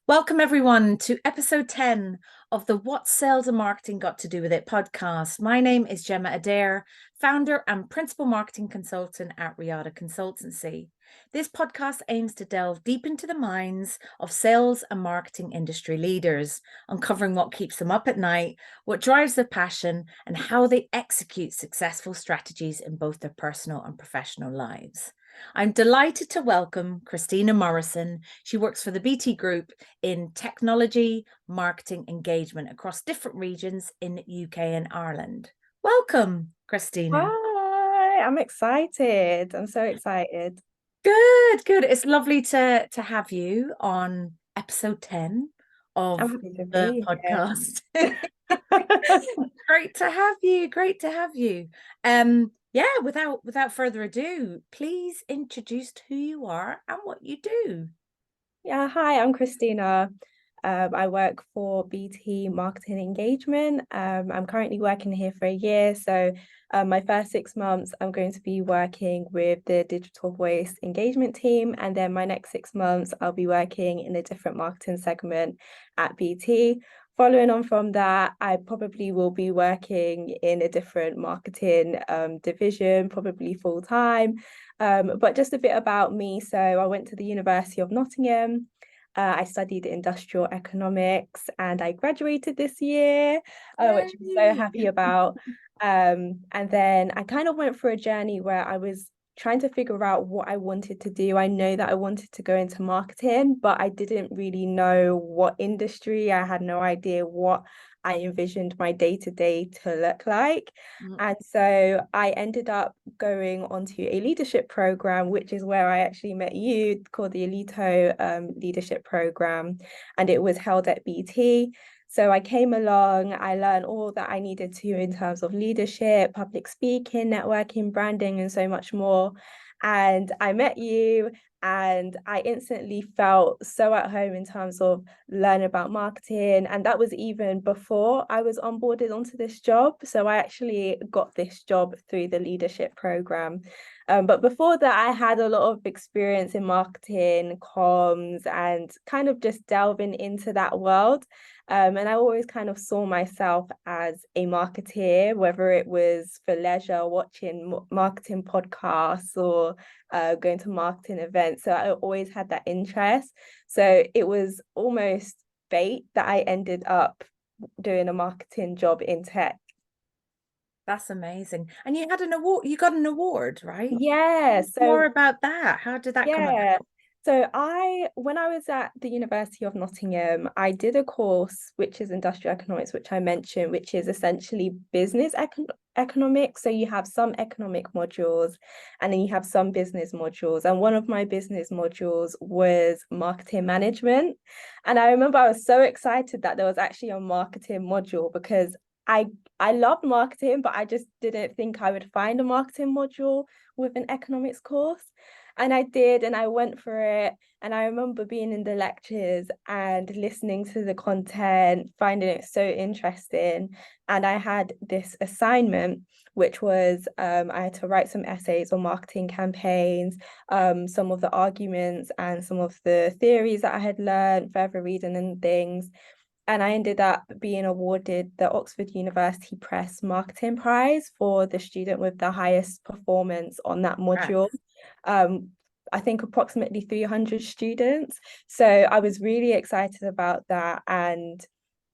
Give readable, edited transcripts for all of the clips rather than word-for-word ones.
Welcome, everyone, to episode 10 of the What Sales and Marketing Got to Do with It podcast. My name is Gemma Adair, founder and principal marketing consultant at Riata Consultancy. This podcast aims to delve deep into the minds of sales and marketing industry leaders, uncovering what keeps them up at night, what drives their passion, and how they execute successful strategies in both their personal and professional lives. I'm delighted to welcome Kristina Morrison. She works for the BT Group in technology, marketing, engagement across different regions in UK and Ireland. Welcome, Kristina. Hi, I'm excited. I'm so excited. Good. It's lovely to have you on episode 10 I'm of happy to the be podcast. here. Great to have you. Great to have you. Yeah, without further ado, please introduce who you are and what you do. Yeah, hi, I'm Kristina. I work for BT Marketing Engagement. I'm currently working here for a year. So my first 6 months, I'm going to be working with the digital voice engagement team. And then my next 6 months, I'll be working in a different marketing segment at BT. Following on from that, I probably will be working in a different marketing division, probably full time. But just a bit about me. So I went to the University of Nottingham. I studied industrial economics and I graduated this year, which I'm so Yay. happy about. And then I kind of went through a journey where I was trying to figure out what I wanted to do. I know that I wanted to go into marketing, but I didn't really know what industry. I had no idea what I envisioned my day-to-day to look like. And so I ended up going onto a leadership program, which is where I actually met you, called the Alito Leadership Program, and it was held at BT. So I came along, I learned all that I needed to in terms of leadership, public speaking, networking, branding, and so much more. And I met you, and I instantly felt so at home in terms of learning about marketing. And that was even before I was onboarded onto this job. So I actually got this job through the leadership program. But before that, I had a lot of experience in marketing, comms, and kind of just delving into that world. And I always kind of saw myself as a marketeer, whether it was for leisure, watching marketing podcasts or going to marketing events. So I always had that interest. So it was almost fate that I ended up doing a marketing job in tech. That's amazing. And you had an award, you got an award, right? Yeah. More So about that. How did that come about? yeah. When I was at the University of Nottingham, I did a course which is industrial economics, which I mentioned, which is essentially economics. So you have some economic modules and then you have some business modules. And one of my business modules was marketing management. And I remember I was so excited that there was actually a marketing module because I I loved marketing, but I just didn't think I would find a marketing module with an economics course. And I did, and I went for it. And I remember being in the lectures and listening to the content, finding it so interesting. And I had this assignment, which was I had to write some essays on marketing campaigns, some of the arguments and some of the theories that I had learned, further reading and things. And I ended up being awarded the Oxford University Press Marketing Prize for the student with the highest performance on that module. Um, I think approximately 300 students. So I was really excited about that. And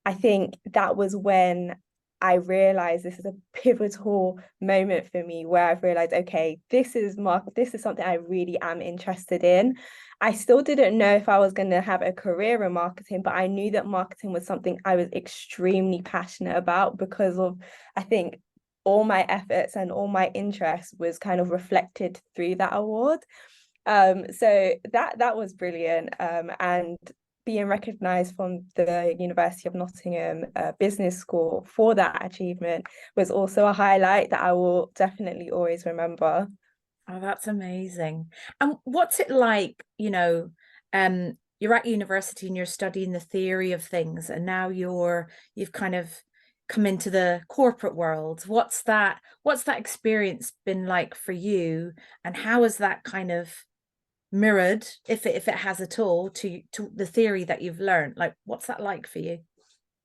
I think that was when I realized this is a pivotal moment for me where I've realized, okay, this is something I really am interested in. I still didn't know if I was going to have a career in marketing, but I knew that marketing was something I was extremely passionate about because of, I think, all my efforts and all my interest was kind of reflected through that award. So that was brilliant. And being recognised from the University of Nottingham Business School for that achievement was also a highlight that I will definitely always remember. Oh, that's amazing. And what's it like, you're at university and you're studying the theory of things, and now you've kind of come into the corporate world. What's that experience been like for you, and how has that kind of mirrored, if it has at all, to the theory that you've learned? Like, what's that like for you?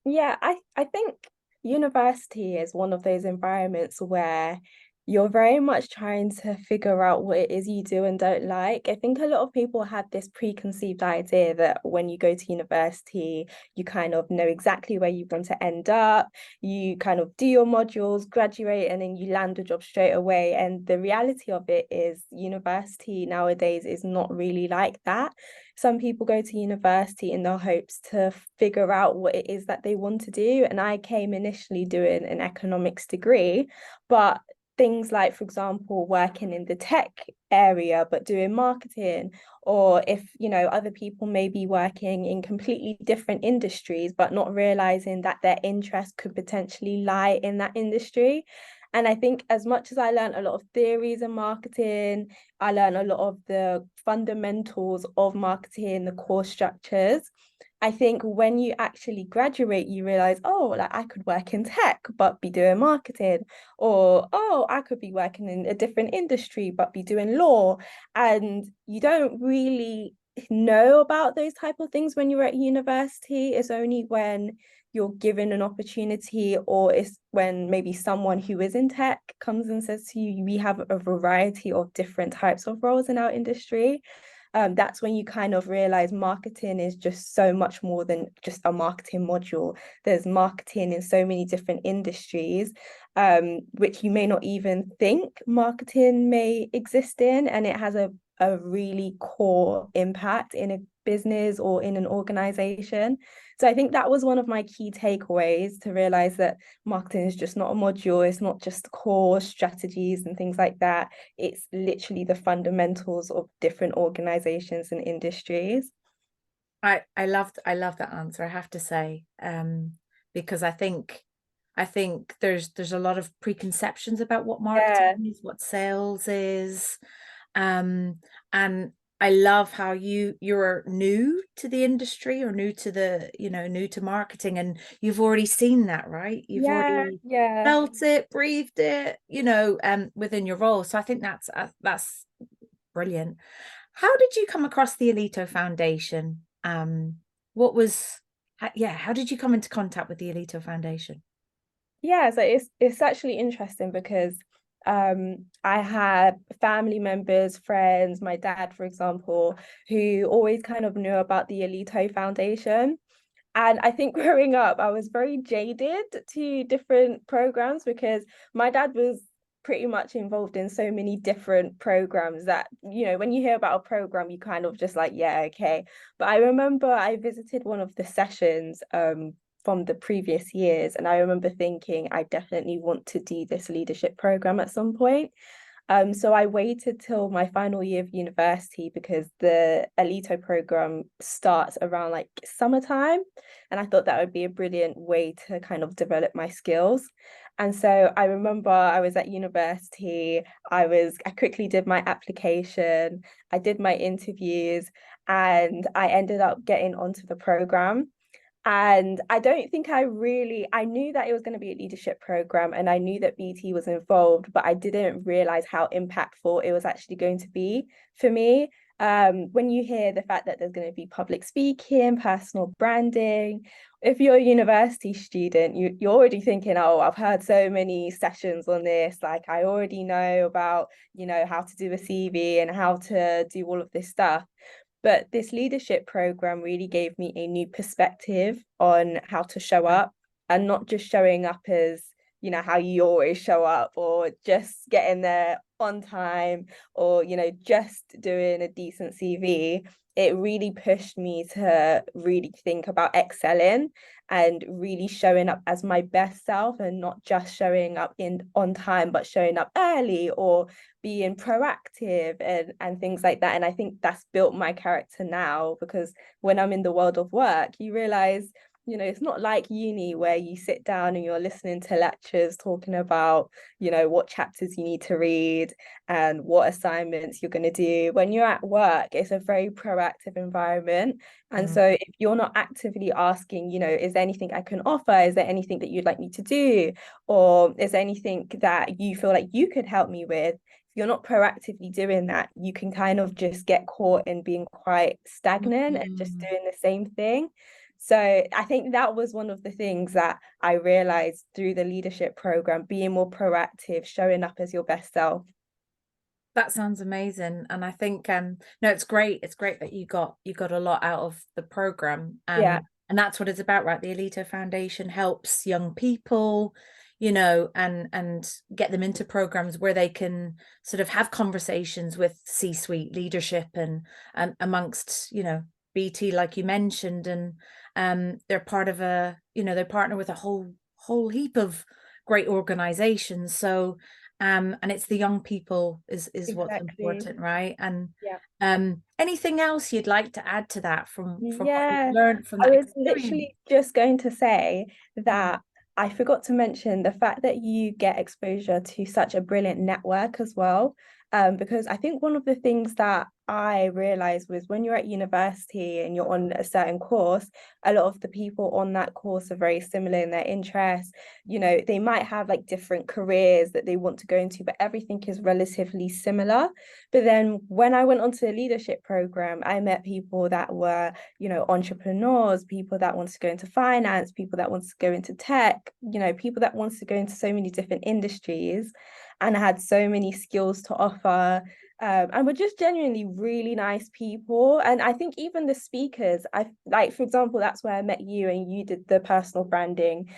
Yeah, I think university is one of those environments where you're very much trying to figure out what it is you do and don't like. I think a lot of people have this preconceived idea that when you go to university, you kind of know exactly where you want to end up. You kind of do your modules, graduate, and then you land a job straight away. And the reality of it is, university nowadays is not really like that. Some people go to university in their hopes to figure out what it is that they want to do. And I came initially doing an economics degree, but things like, for example, working in the tech area, but doing marketing, or if, other people may be working in completely different industries, but not realizing that their interest could potentially lie in that industry. And I think as much as I learned a lot of theories in marketing, I learned a lot of the fundamentals of marketing, the core structures. I think when you actually graduate, you realize, oh, like I could work in tech, but be doing marketing, or, oh, I could be working in a different industry, but be doing law. And you don't really know about those type of things when you're at university. It's only when you're given an opportunity, or it's when maybe someone who is in tech comes and says to you, we have a variety of different types of roles in our industry. That's when you kind of realize marketing is just so much more than just a marketing module. There's marketing in so many different industries, which you may not even think marketing may exist in, and it has a really core impact in a business or in an organization. So I think that was one of my key takeaways, to realize that marketing is just not a module. It's not just core strategies and things like that. It's literally the fundamentals of different organizations and industries. I loved that answer, I have to say, because I think there's a lot of preconceptions about what marketing Yeah. is, what sales is, and I love how you're new to the industry, or new to new to marketing, and you've already seen that, right? You've Yeah, already yeah. felt it, breathed it, within your role. So I think that's brilliant. How did you come across the Alito Foundation? What was, how did you come into contact with the Alito Foundation? Yeah, so it's actually interesting because I had family members, friends, my dad, for example, who always kind of knew about the Alito Foundation. And I think growing up, I was very jaded to different programs because my dad was pretty much involved in so many different programs that, when you hear about a program, you kind of just like, yeah, okay. But I remember I visited one of the sessions from the previous years, and I remember thinking, I definitely want to do this leadership program at some point. So I waited till my final year of university because the Alito program starts around like summertime. And I thought that would be a brilliant way to kind of develop my skills. And so I remember I was at university, I quickly did my application, I did my interviews, and I ended up getting onto the program. And I don't think I knew that it was going to be a leadership program, and I knew that BT was involved, but I didn't realize how impactful it was actually going to be for me. When you hear the fact that there's going to be public speaking, personal branding, if you're a university student, you're already thinking, oh, I've heard so many sessions on this. Like I already know about, how to do a CV and how to do all of this stuff. But this leadership program really gave me a new perspective on how to show up, and not just showing up as, how you always show up, or just getting there on time, or, just doing a decent CV. It really pushed me to really think about excelling and really showing up as my best self, and not just showing up on time, but showing up early, or being proactive and things like that. And I think that's built my character now, because when I'm in the world of work, you realize, it's not like uni where you sit down and you're listening to lectures talking about, what chapters you need to read and what assignments you're going to do. When you're at work, it's a very proactive environment. And so if you're not actively asking, is there anything I can offer? Is there anything that you'd like me to do? Or is there anything that you feel like you could help me with? you're not proactively doing that, you can kind of just get caught in being quite stagnant and just doing the same thing. So I think that was one of the things that I realized through the leadership program, being more proactive, showing up as your best self. That sounds amazing. And I think no, it's great. It's great that you got a lot out of the program. Yeah, And that's what it's about, right? The Alito Foundation helps young people, you know, and get them into programs where they can sort of have conversations with C-suite leadership and amongst, you know, BT, like you mentioned, and they're part of a, you know, they partner with a whole heap of great organizations. So and it's the young people is what's exactly. important, right? And Yeah. anything else you'd like to add to that from what you've Yeah, learned from I that was experience? literally just going to say Mm. that I forgot to mention the fact that you get exposure to such a brilliant network as well. Because I think one of the things that I realized was when you're at university and you're on a certain course, a lot of the people on that course are very similar in their interests. You know, they might have like different careers that they want to go into, but everything is relatively similar. But then when I went onto the leadership program, I met people that were, you know, entrepreneurs, people that want to go into finance, people that want to go into tech, you know, people that want to go into so many different industries, and had so many skills to offer. And we're just genuinely really nice people. And I think even the speakers, I like, for example, that's where I met you and you did the personal branding,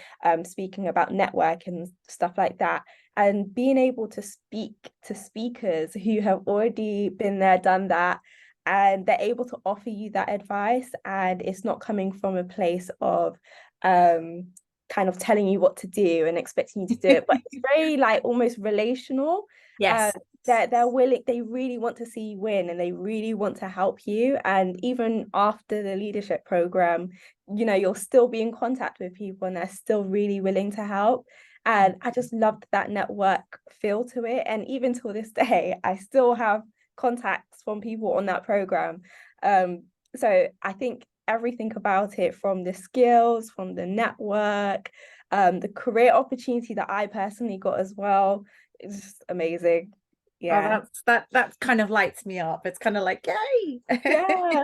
speaking about network and stuff like that. And being able to speak to speakers who have already been there, done that, and they're able to offer you that advice, and it's not coming from a place of kind of telling you what to do and expecting you to do it, but it's very like almost relational. Yes. They're willing, they really want to see you win, and they really want to help you. And even after the leadership program, you know, you'll still be in contact with people and they're still really willing to help. And I just loved that network feel to it. And even till this day, I still have contacts from people on that program. So I think everything about it, from the skills, from the network, the career opportunity that I personally got as well, it's just amazing. Oh, Yeah. that kind of lights me up. It's kind of like, yay. Yeah.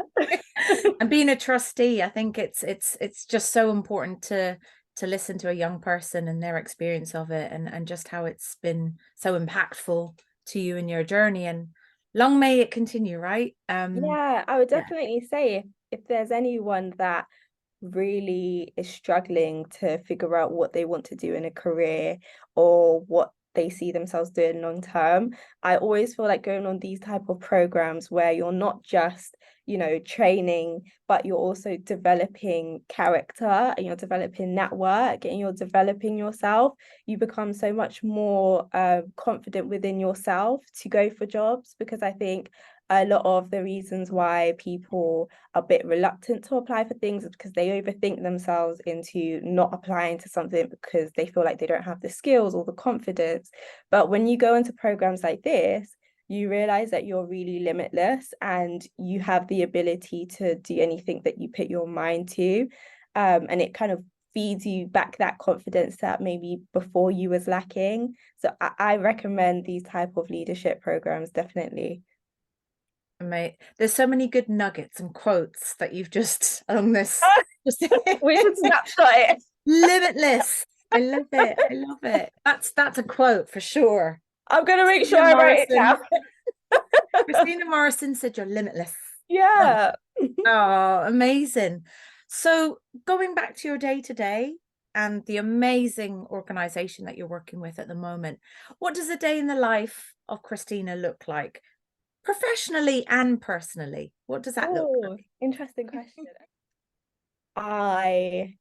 And being a trustee, I think it's just so important to listen to a young person and their experience of it, and just how it's been so impactful to you in your journey, and long may it continue, right? Yeah, I would Yeah. definitely say if there's anyone that really is struggling to figure out what they want to do in a career or what they see themselves doing long term, I always feel like going on these type of programs where you're not just, you know, training, but you're also developing character and you're developing network and you're developing yourself. You become so much more confident within yourself to go for jobs, because I think a lot of the reasons why people are a bit reluctant to apply for things is because they overthink themselves into not applying to something because they feel like they don't have the skills or the confidence. But when you go into programs like this, you realize that you're really limitless and you have the ability to do anything that you put your mind to. And it kind of feeds you back that confidence that maybe before you was lacking. So I recommend these type of leadership programs, definitely. Mate, there's so many good nuggets and quotes that you've just on this. Just We should snapshot it. limitless. I love it. I love it. That's a quote for sure. I'm gonna make sure Kristina I write it Morrison. down. Kristina Morrison said you're limitless. Oh, Yeah. oh, amazing. So going back to your day to day and the amazing organization that you're working with at the moment, what does a day in the life of Kristina look like? Professionally and personally, what does that look Oh, interesting question. I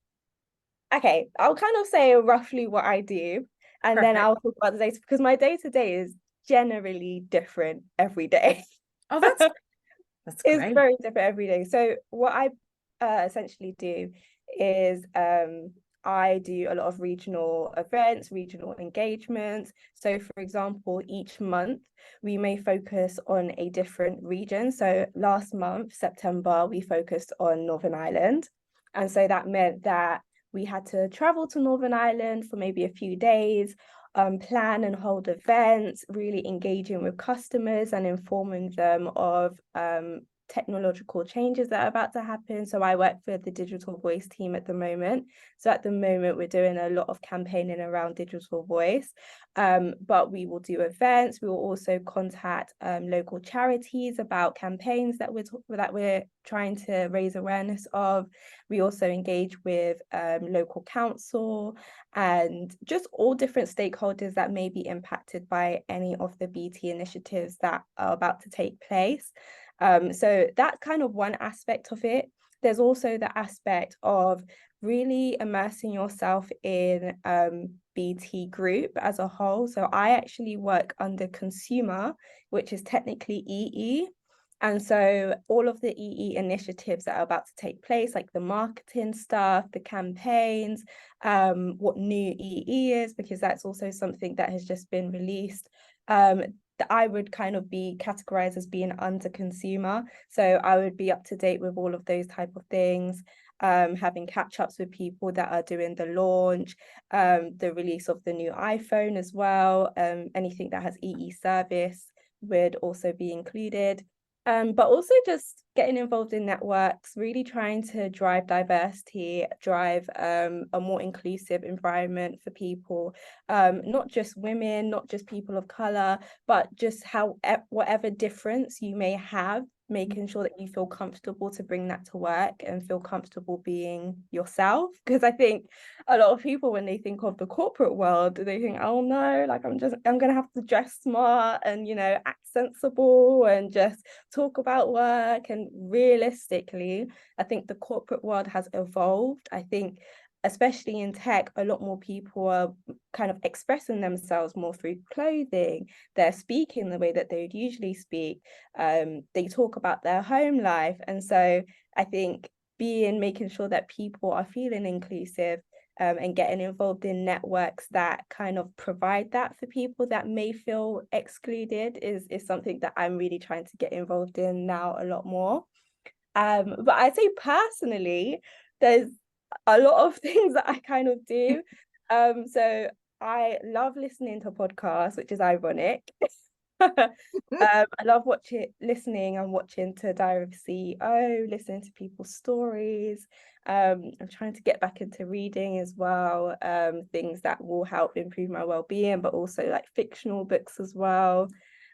okay, I'll kind of say roughly what I do, and like? then Perfect. I'll talk about the day because my day to day is generally different every day. Oh, that's It's great. very different every day. So what I essentially do is I do a lot of regional events, regional engagements. So for example, each month we may focus on a different region. So last month, September, we focused on Northern Ireland. And so that meant that we had to travel to Northern Ireland for maybe a few days. plan and hold events, really engaging with customers and informing them of technological changes that are about to happen. So I work for the digital voice team at the moment. So at the moment, we're doing a lot of campaigning around digital voice, but we will do events. We will also contact local charities about campaigns that we're trying to raise awareness of. We also engage with local council and just all different stakeholders that may be impacted by any of the BT initiatives that are about to take place. So that's kind of one aspect of it. There's also the aspect of really immersing yourself in BT Group as a whole. So I actually work under consumer, which is technically EE. And so all of the EE initiatives that are about to take place, like the marketing stuff, the campaigns, what new EE is, because that's also something that has just been released, that I would kind of be categorized as being under consumer. So I would be up to date with all of those type of things, having catch-ups with people that are doing the launch, the release of the new iPhone as well, anything that has EE service would also be included. But also just getting involved in networks, really trying to drive diversity, drive a more inclusive environment for people, not just women, not just people of color, but just whatever difference you may have, making sure that you feel comfortable to bring that to work and feel comfortable being yourself. Because I think a lot of people, when they think of the corporate world, they think, oh no, like I'm gonna have to dress smart and, you know, act sensible and just talk about work. And realistically, I think the corporate world has evolved. I think especially in tech, a lot more people are kind of expressing themselves more through clothing. They're speaking the way that they would usually speak. They talk about their home life. And so I think making sure that people are feeling inclusive, and getting involved in networks that kind of provide that for people that may feel excluded is something that I'm really trying to get involved in now a lot more. But I'd say personally, there's a lot of things that I kind of do. So I love listening to podcasts, which is ironic. I love listening and watching to Diary of a CEO, listening to people's stories. I'm trying to get back into reading as well, things that will help improve my well-being, but also like fictional books as well.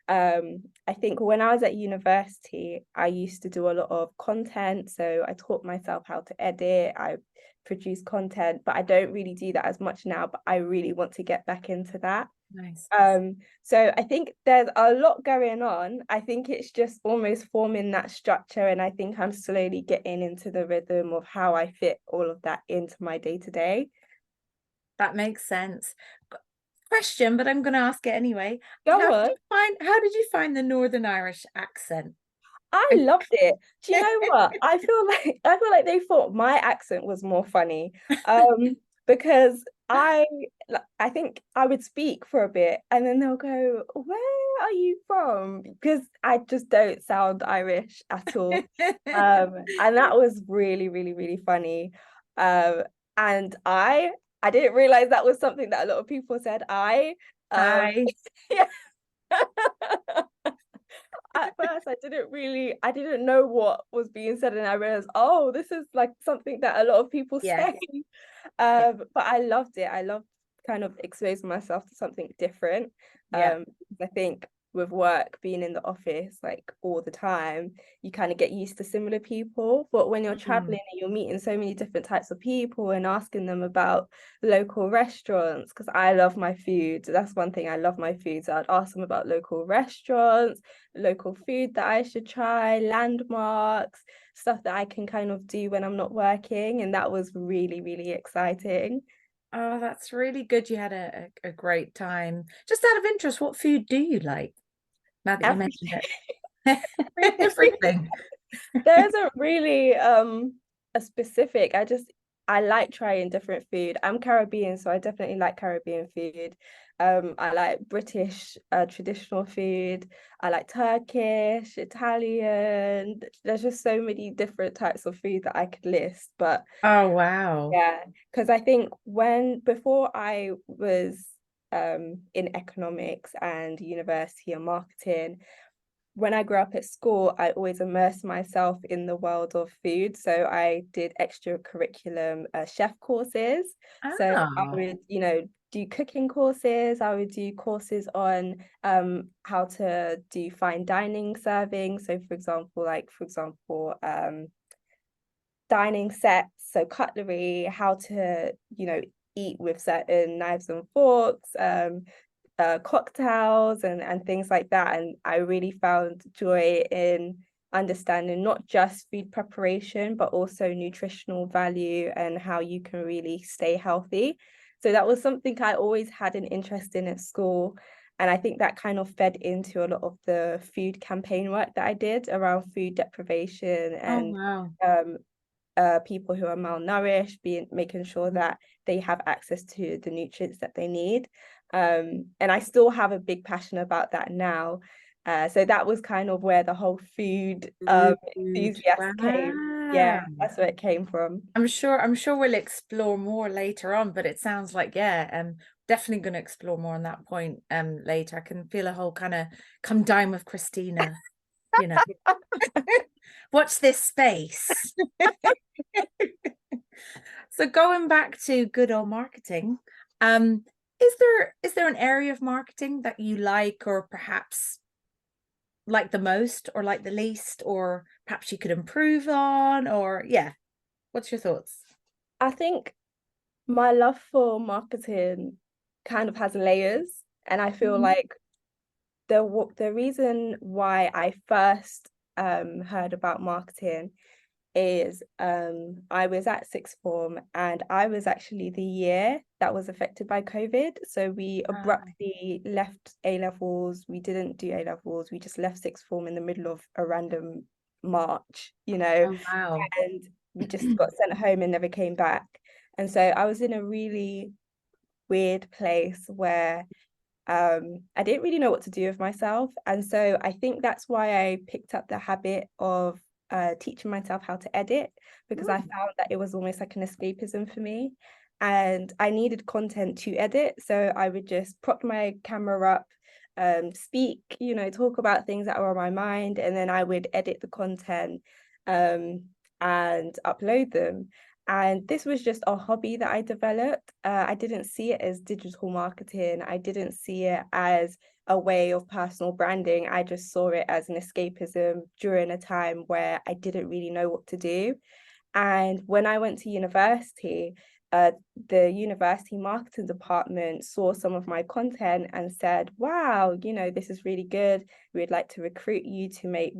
I think when I was at university, I used to do a lot of content. So I taught myself how to edit, I produce content, but I don't really do that as much now, but I really want to get back into that. Nice. So I think there's a lot going on. I think it's just almost forming that structure, and I think I'm slowly getting into the rhythm of how I fit all of that into my day-to-day. That makes sense. Question, but I'm going to ask it anyway. Go on. How did you find the Northern Irish accent? I loved it. Do you know what? I feel like they thought my accent was more funny. Because I think I would speak for a bit and then they'll go, "Where are you from?" Because I just don't sound Irish at all. And that was really, really, really funny. And I didn't realize that was something that a lot of people said. Hi. Yeah. At first I didn't know what was being said, and I realized, oh, this is like something that a lot of people Yeah. say. Yeah. But I loved it. I loved kind of exposing myself to something different. Yeah. I think with work, being in the office like all the time, you kind of get used to similar people. But when you're traveling and you're meeting so many different types of people and asking them about local restaurants, because I love my food. That's one thing, I love my food. So I'd ask them about local restaurants, local food that I should try, landmarks, stuff that I can kind of do when I'm not working. And that was really, really exciting. Oh, that's really good. You had a great time. Just out of interest, what food do you like? Now that you mentioned it. Everything. There isn't really a specific. I like trying different food. I'm Caribbean, so I definitely like Caribbean food. I like British traditional food. I like Turkish, Italian. There's just so many different types of food that I could list. But Oh, wow. yeah, because I think before I was in economics and university and marketing. When I grew up at school, I always immersed myself in the world of food. So I did extracurriculum chef courses. So I Ah, would, do cooking courses. I would do courses on how to do fine dining serving. So for example, dining sets, so cutlery, how to, eat with certain knives and forks, cocktails and things like that. And I really found joy in understanding not just food preparation, but also nutritional value and how you can really stay healthy. So that was something I always had an interest in at school. And I think that kind of fed into a lot of the food campaign work that I did around food deprivation oh and wow. people who are malnourished, making sure that they have access to the nutrients that they need. And I still have a big passion about that now. So that was kind of where the whole food Food. enthusiast came. Wow. Yeah, that's where it came from. I'm sure we'll explore more later on, but it sounds like, yeah, definitely going to explore more on that point later. I can feel a whole kind of come down with Kristina, you know. Watch this space. So going back to good old marketing, um, is there an area of marketing that you like, or perhaps like the most or like the least, or perhaps you could improve on, or yeah, what's your thoughts? I think my love for marketing kind of has layers, and I feel Mhm. like the reason why I first heard about marketing is I was at sixth form and I was actually the year that was affected by COVID. So we Wow. abruptly left A levels. We didn't do A levels. We just left sixth form in the middle of a random March, Oh wow. and we just got sent home and never came back. And so I was in a really weird place where I didn't really know what to do with myself. And so I think that's why I picked up the habit of teaching myself how to edit, because I Mm. found that it was almost like an escapism for me. And I needed content to edit. So I would just prop my camera up, speak, talk about things that were on my mind, and then I would edit the content um, and upload them. And this was just a hobby that I developed. I didn't see it as digital marketing. I didn't see it as a way of personal branding. I just saw it as an escapism during a time where I didn't really know what to do. And when I went to university, uh, the university marketing department saw some of my content and said, wow, this is really good. We'd like to recruit you to make,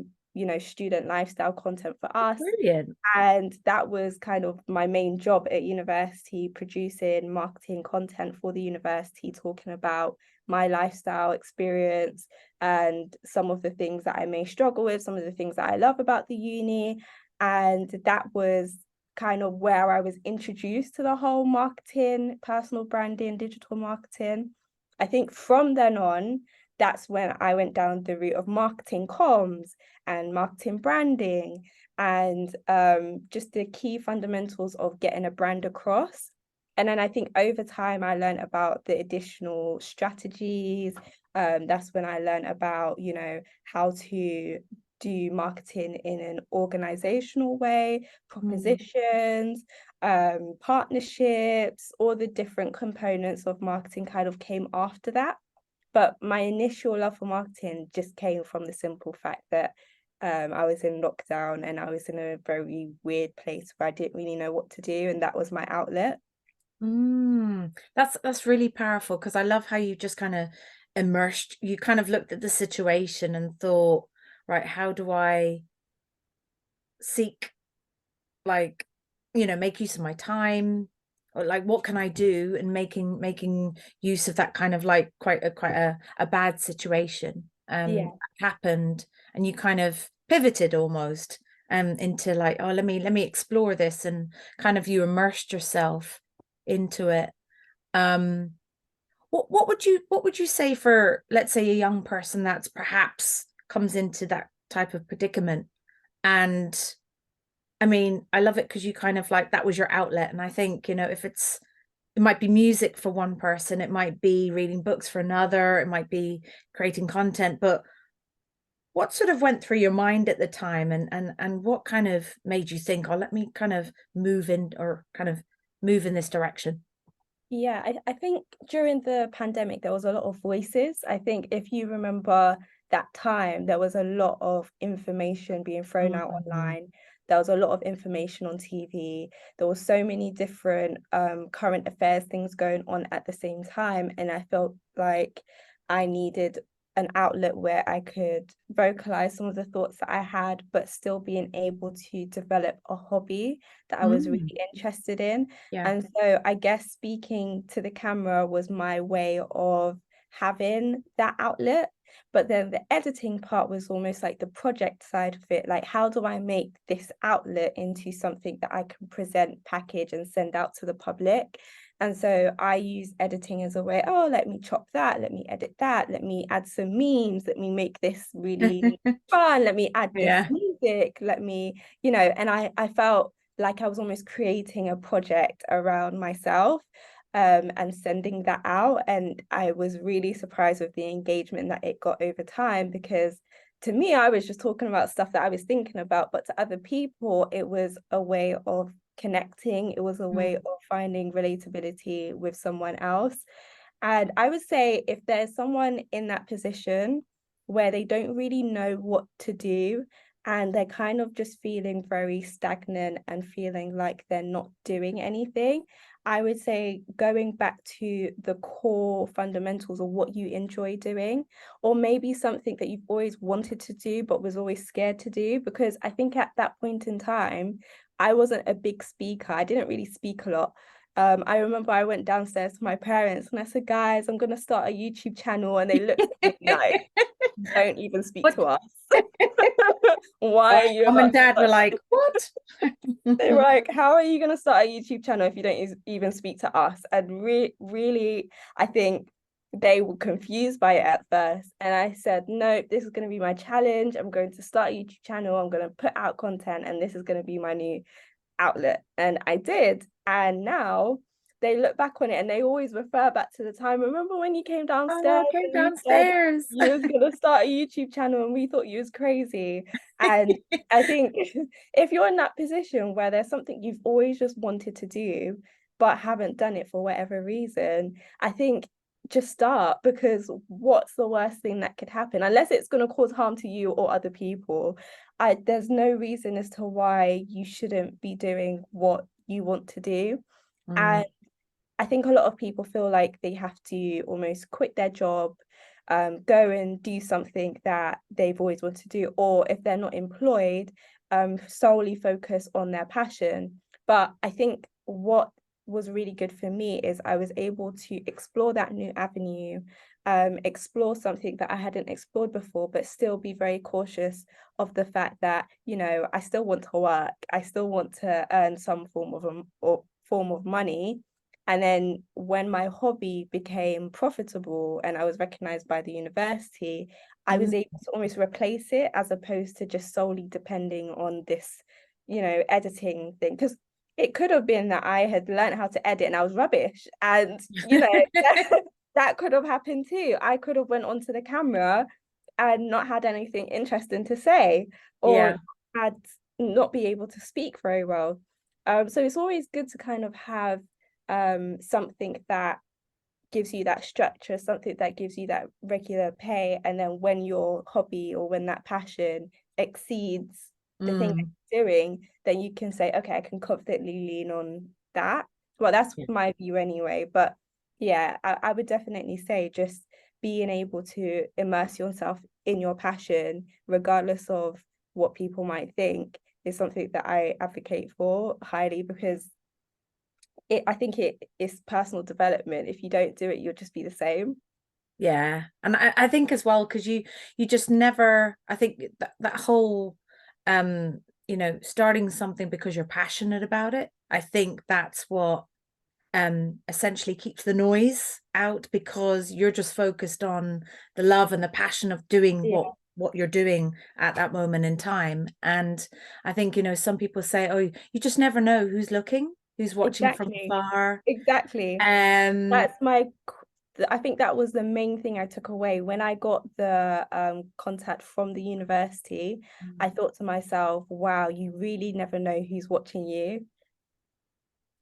student lifestyle content for us. Brilliant. And that was kind of my main job at university, producing marketing content for the university, talking about my lifestyle experience and some of the things that I may struggle with, some of the things that I love about the uni. And that was kind of where I was introduced to the whole marketing, personal branding, digital marketing. I think from then on, that's when I went down the route of marketing comms and marketing branding and just the key fundamentals of getting a brand across. And then I think over time, I learned about the additional strategies. That's when I learned about, how to do marketing in an organizational way, Mm. propositions, partnerships, all the different components of marketing kind of came after that. But my initial love for marketing just came from the simple fact that I was in lockdown and I was in a very weird place where I didn't really know what to do, and that was my outlet. That's really powerful, because I love how you just kind of immersed, you kind of looked at the situation and thought, right, how do I seek, like, make use of my time, or like what can I do, and making use of that kind of like quite a bad situation Yeah. happened, and you kind of pivoted almost into like, oh, let me explore this, and kind of you immersed yourself into it. um what would you say for, let's say, a young person that's perhaps comes into that type of predicament? And I mean, I love it because you kind of like, that was your outlet. And I think, if it's it might be music for one person, it might be reading books for another, it might be creating content. But what sort of went through your mind at the time, and what kind of made you think, oh, let me kind of move in this direction? Yeah, I think during the pandemic, there was a lot of voices. I think if you remember that time, there was a lot of information being thrown out Mm. online. There was a lot of information on TV. There was so many different current affairs things going on at the same time. And I felt like I needed an outlet where I could vocalize some of the thoughts that I had, but still being able to develop a hobby that I was Mm. really interested in. Yeah. And so I guess speaking to the camera was my way of having that outlet. But then the editing part was almost like the project side of it. Like, how do I make this outlet into something that I can present, package, and send out to the public? And so I use editing as a way, oh, let me chop that, let me edit that, let me add some memes, let me make this really fun, let me add this Yeah. music, let me, and I felt like I was almost creating a project around myself, and sending that out. And I was really surprised with the engagement that it got over time, because to me, I was just talking about stuff that I was thinking about, but to other people, it was a way of connecting. It was a way of finding relatability with someone else. And I would say if there's someone in that position where they don't really know what to do, and they're kind of just feeling very stagnant and feeling like they're not doing anything, I would say going back to the core fundamentals of what you enjoy doing, or maybe something that you've always wanted to do but was always scared to do. Because I think at that point in time, I wasn't a big speaker. I didn't really speak a lot. I remember I went downstairs to my parents and I said, guys, I'm going to start a YouTube channel. And they looked at me like, don't even speak to What? us. Why are you Mom and about to dad were start? like, what? They're like, how are you going to start a YouTube channel if you don't even speak to us? And really, I think they were confused by it at first. And I said, no, this is going to be my challenge. I'm going to start a YouTube channel. I'm going to put out content, and this is going to be my new outlet. And I did. And now they look back on it and they always refer back to the time. Remember when you came Oh, downstairs I came and you said downstairs. you was gonna start a YouTube channel and we thought you was crazy? And I think if you're in that position where there's something you've always just wanted to do but haven't done it for whatever reason, I think just start, because what's the worst thing that could happen? Unless it's going to cause harm to you or other people, there's no reason as to why you shouldn't be doing what you want to do. Mm. And I think a lot of people feel like they have to almost quit their job, go and do something that they've always wanted to do, or if they're not employed, solely focus on their passion. But I think what was really good for me is I was able to explore that new avenue, explore something that I hadn't explored before, but still be very cautious of the fact that, I still want to work, I still want to earn some form of money. And then when my hobby became profitable and I was recognized by the university, I was Mm. able to almost replace it, as opposed to just solely depending on this, editing thing. Because it could have been that I had learned how to edit and I was rubbish. And, that could have happened too. I could have went onto the camera and not had anything interesting to say, or Yeah. had not be able to speak very well. So it's always good to kind of have something that gives you that structure, something that gives you that regular pay. And then when your hobby or when that passion exceeds the thing that Mm. you're doing, then you can say, okay, I can confidently lean on that. Well, that's Yeah. my view anyway. But yeah, I would definitely say just being able to immerse yourself in your passion, regardless of what people might think, is something that I advocate for highly, because I think it is personal development. If you don't do it, you'll just be the same. Yeah. And I think as well, because you just never, I think that whole starting something because you're passionate about it, I think that's what essentially keeps the noise out, because you're just focused on the love and the passion of doing Yeah. what you're doing at that moment in time. And I think, some people say, oh, you just never know who's looking. who's watching from Exactly. afar. Exactly. Um, That's I think that was the main thing I took away when I got the contact from the university. I thought to myself, wow, you really never know who's watching you.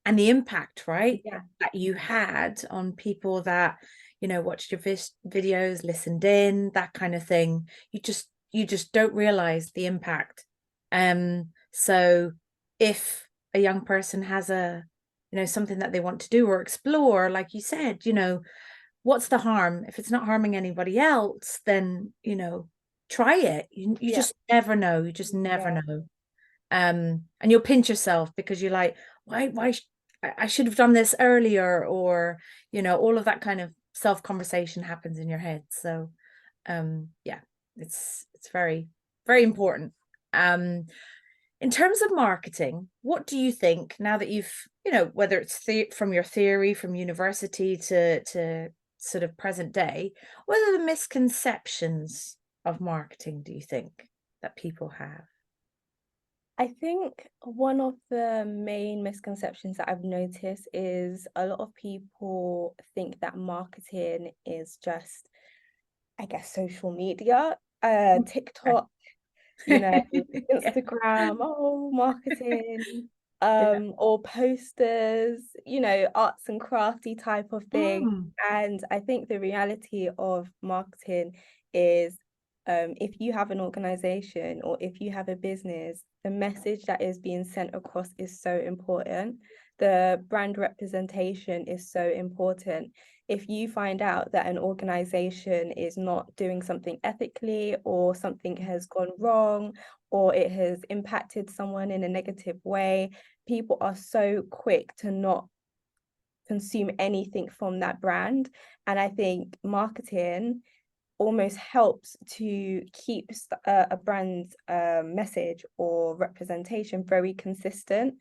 and the impact, right, Yeah. that you had on people that, watched your videos, listened in, that kind of thing. You just don't realize the impact. So if a young person has something that they want to do or explore, like you said, what's the harm? If it's not harming anybody else, then, try it. You Yeah. just never know. You just never Yeah. know. And you'll pinch yourself because you're like, why I should have done this earlier, or all of that kind of self conversation happens in your head. So yeah, it's very, very important. In terms of marketing, what do you think, now that you've, whether it's from your theory from university to sort of present day, what are the misconceptions of marketing, do you think, that people have? I think one of the main misconceptions that I've noticed is a lot of people think that marketing is just, I guess, social media, TikTok, Yeah. Instagram, oh, marketing, Yeah. or posters, arts and crafty type of thing. Mm. And I think the reality of marketing is, if you have an organization or if you have a business, the message that is being sent across is so important. The brand representation is so important. If you find out that an organization is not doing something ethically, or something has gone wrong, or it has impacted someone in a negative way, people are so quick to not consume anything from that brand. And I think marketing almost helps to keep a brand's message or representation very consistent.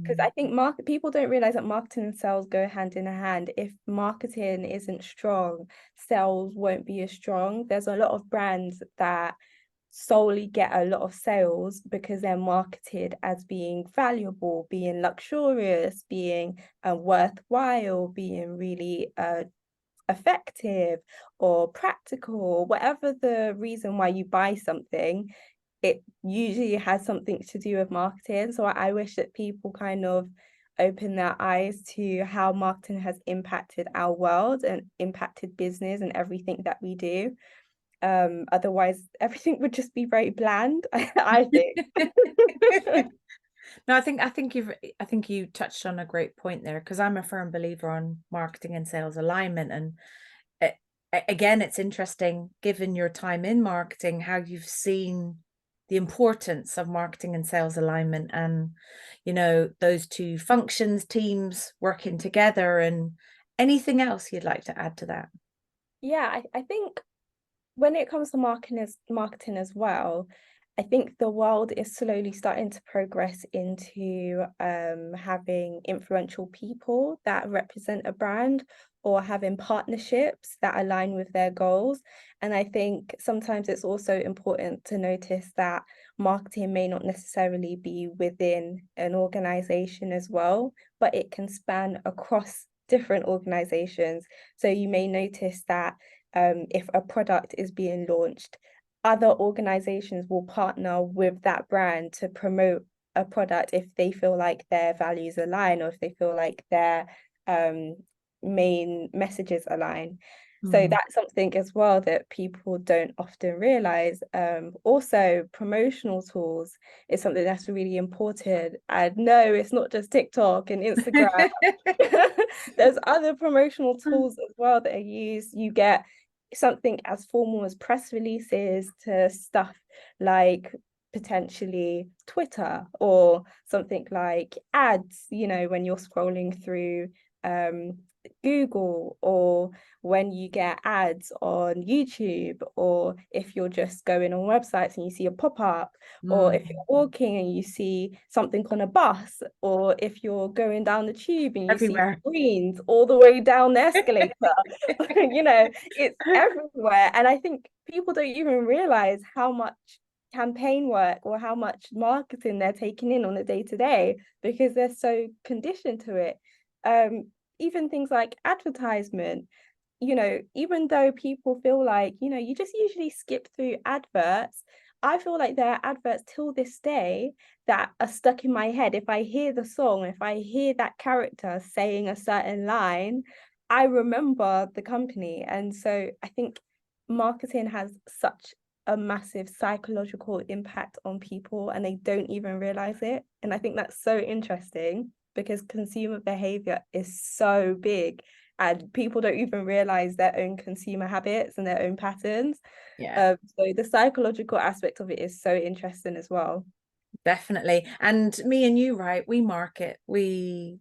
Because I Mhm. think people don't realize that marketing and sales go hand in hand. If marketing isn't strong, sales won't be as strong. There's a lot of brands that solely get a lot of sales because they're marketed as being valuable, being luxurious, being worthwhile, being really effective or practical, whatever the reason why you buy something, it usually has something to do with marketing. So I wish that people kind of open their eyes to how marketing has impacted our world and impacted business and everything that we do. Otherwise everything would just be very bland, I think. No, I think you touched on a great point there, because I'm a firm believer on marketing and sales alignment. And it, again, it's interesting, given your time in marketing, how you've seen the importance of marketing and sales alignment, and those two functions, teams working together. And anything else you'd like to add to that? Yeah, I think when it comes to marketing as well, I think the world is slowly starting to progress into having influential people that represent a brand, or having partnerships that align with their goals. And I think sometimes it's also important to notice that marketing may not necessarily be within an organization as well, but it can span across different organizations. So you may notice that if a product is being launched, other organizations will partner with that brand to promote a product if they feel like their values align, or if they feel like their um, main messages align. So Mhm. that's something as well that people don't often realize. Also, promotional tools is something that's really important. And no, it's not just TikTok and Instagram. There's other promotional tools as well that are used. You get something as formal as press releases to stuff like potentially Twitter, or something like ads, when you're scrolling through um Google, or when you get ads on YouTube, or if you're just going on websites and you see a pop-up, or if you're Mm. walking and you see something on a bus, or if you're going down the tube and you see Everywhere. screens all the way down the escalator. It's everywhere. And I think people don't even realize how much campaign work or how much marketing they're taking in on a day-to-day because they're so conditioned to it. Even things like advertisement, even though people feel like, you just usually skip through adverts, I feel like there are adverts till this day that are stuck in my head. If I hear the song, if I hear that character saying a certain line, I remember the company. And so I think marketing has such a massive psychological impact on people and they don't even realize it. And I think that's so interesting because consumer behavior is so big and people don't even realize their own consumer habits and their own patterns. Yeah, So the psychological aspect of it is so interesting as well. definitely. And me and you, right? We market, we,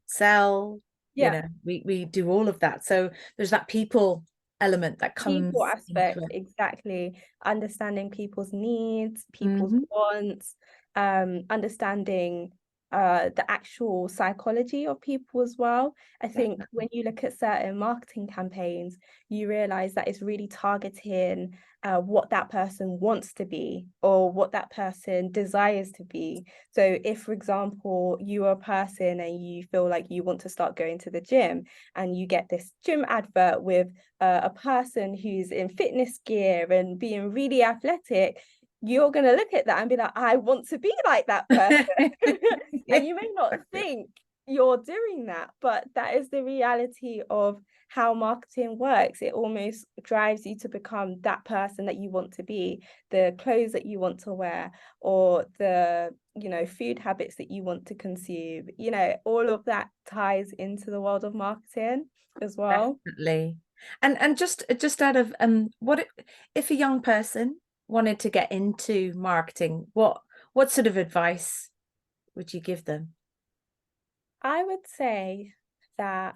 sell, Yeah, we do all of that. So there's that people element that people comes into aspect, it. exactly. Understanding people's needs, people's Hmm. wants, understanding the actual psychology of people as well. I think when you look at certain marketing campaigns, you realize that it's really targeting what that person wants to be or what that person desires to be. So if, for example, you are a person and you feel like you want to start going to the gym and you get this gym advert with a person who's in fitness gear and being really athletic, you're going to look at that and be like, I want to be like that person. And you may not think you're doing that, but that is the reality of how marketing works. It almost drives you to become that person that you want to be, the clothes that you want to wear, or the food habits that you want to consume. All of that ties into the world of marketing as well. Definitely. And just out of if a young person wanted to get into marketing, what sort of advice would you give them? I would say that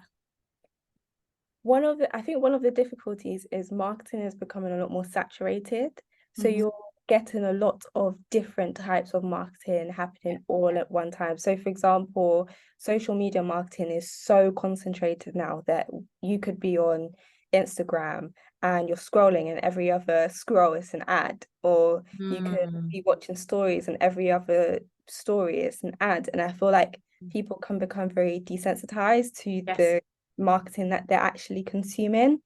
I think one of the difficulties is marketing is becoming a lot more saturated. So Mhm. you're getting a lot of different types of marketing happening all at one time. So for example, social media marketing is so concentrated now that you could be on Instagram and you're scrolling and every other scroll is an ad, or you could Mm, be watching stories and every other story is an ad. And I feel like people can become very desensitized to yes. the marketing that they're actually consuming.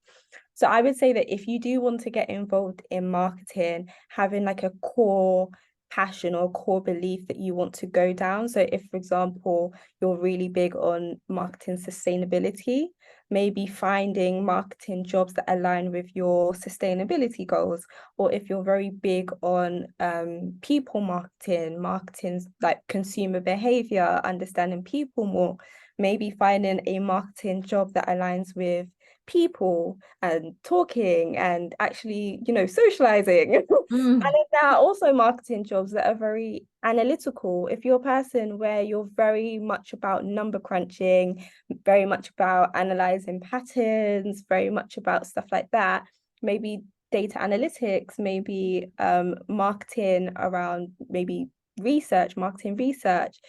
So I would say that if you do want to get involved in marketing, having like a core passion or core belief that you want to go down. So if, for example, you're really big on marketing sustainability, maybe finding marketing jobs that align with your sustainability goals. Or if you're very big on people marketing like consumer behavior, understanding people more, maybe finding a marketing job that aligns with people and talking and actually, socializing. And Mm, then there are also marketing jobs that are very analytical. If you're a person where you're very much about number crunching, very much about analyzing patterns, very much about stuff like that, maybe data analytics, maybe marketing around maybe marketing research,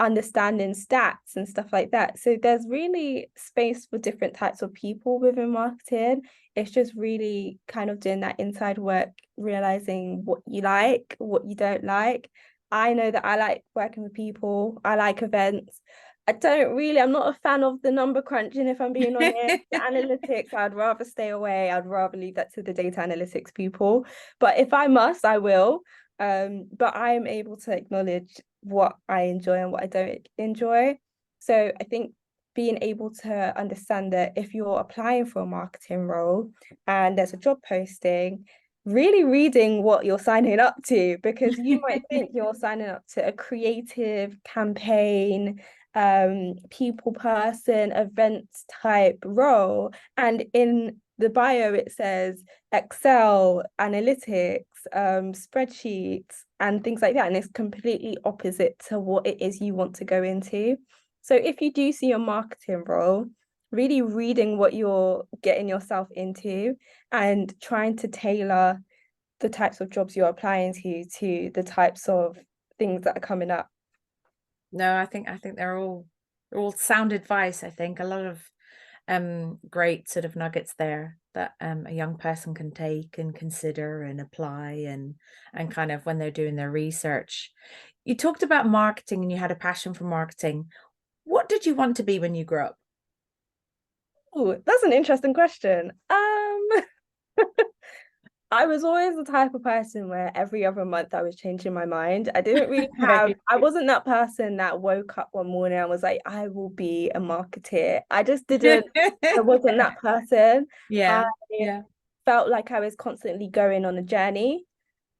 understanding stats and stuff like that. So there's really space for different types of people within marketing. It's just really kind of doing that inside work, realizing what you like, what you don't like. I know that I like working with people, I like events. I'm not a fan of the number crunching, if I'm being honest. The analytics, I'd rather stay away. I'd rather leave that to the data analytics people. But if I must, I will. But I am able to acknowledge what I enjoy and what I don't enjoy. So I think being able to understand that if you're applying for a marketing role and there's a job posting, really reading what you're signing up to, because you might think you're signing up to a creative campaign, people person, events type role. And in the bio, it says Excel, analytics, spreadsheets, and things like that. And it's completely opposite to what it is you want to go into. So if you do see a marketing role, really reading what you're getting yourself into and trying to tailor the types of jobs you're applying to the types of things that are coming up. no, I think they're all sound advice. I think a lot of great sort of nuggets there that a young person can take and consider and apply and kind of when they're doing their research. You talked about marketing and you had a passion for marketing. What did you want to be when you grew up? Oh, that's an interesting question. I was always the type of person where every other month I was changing my mind. I didn't really have, Right. I wasn't that person that woke up one morning and was like, I will be a marketeer. I just didn't, I wasn't that person. I Yeah, yeah. felt like I was constantly going on a journey.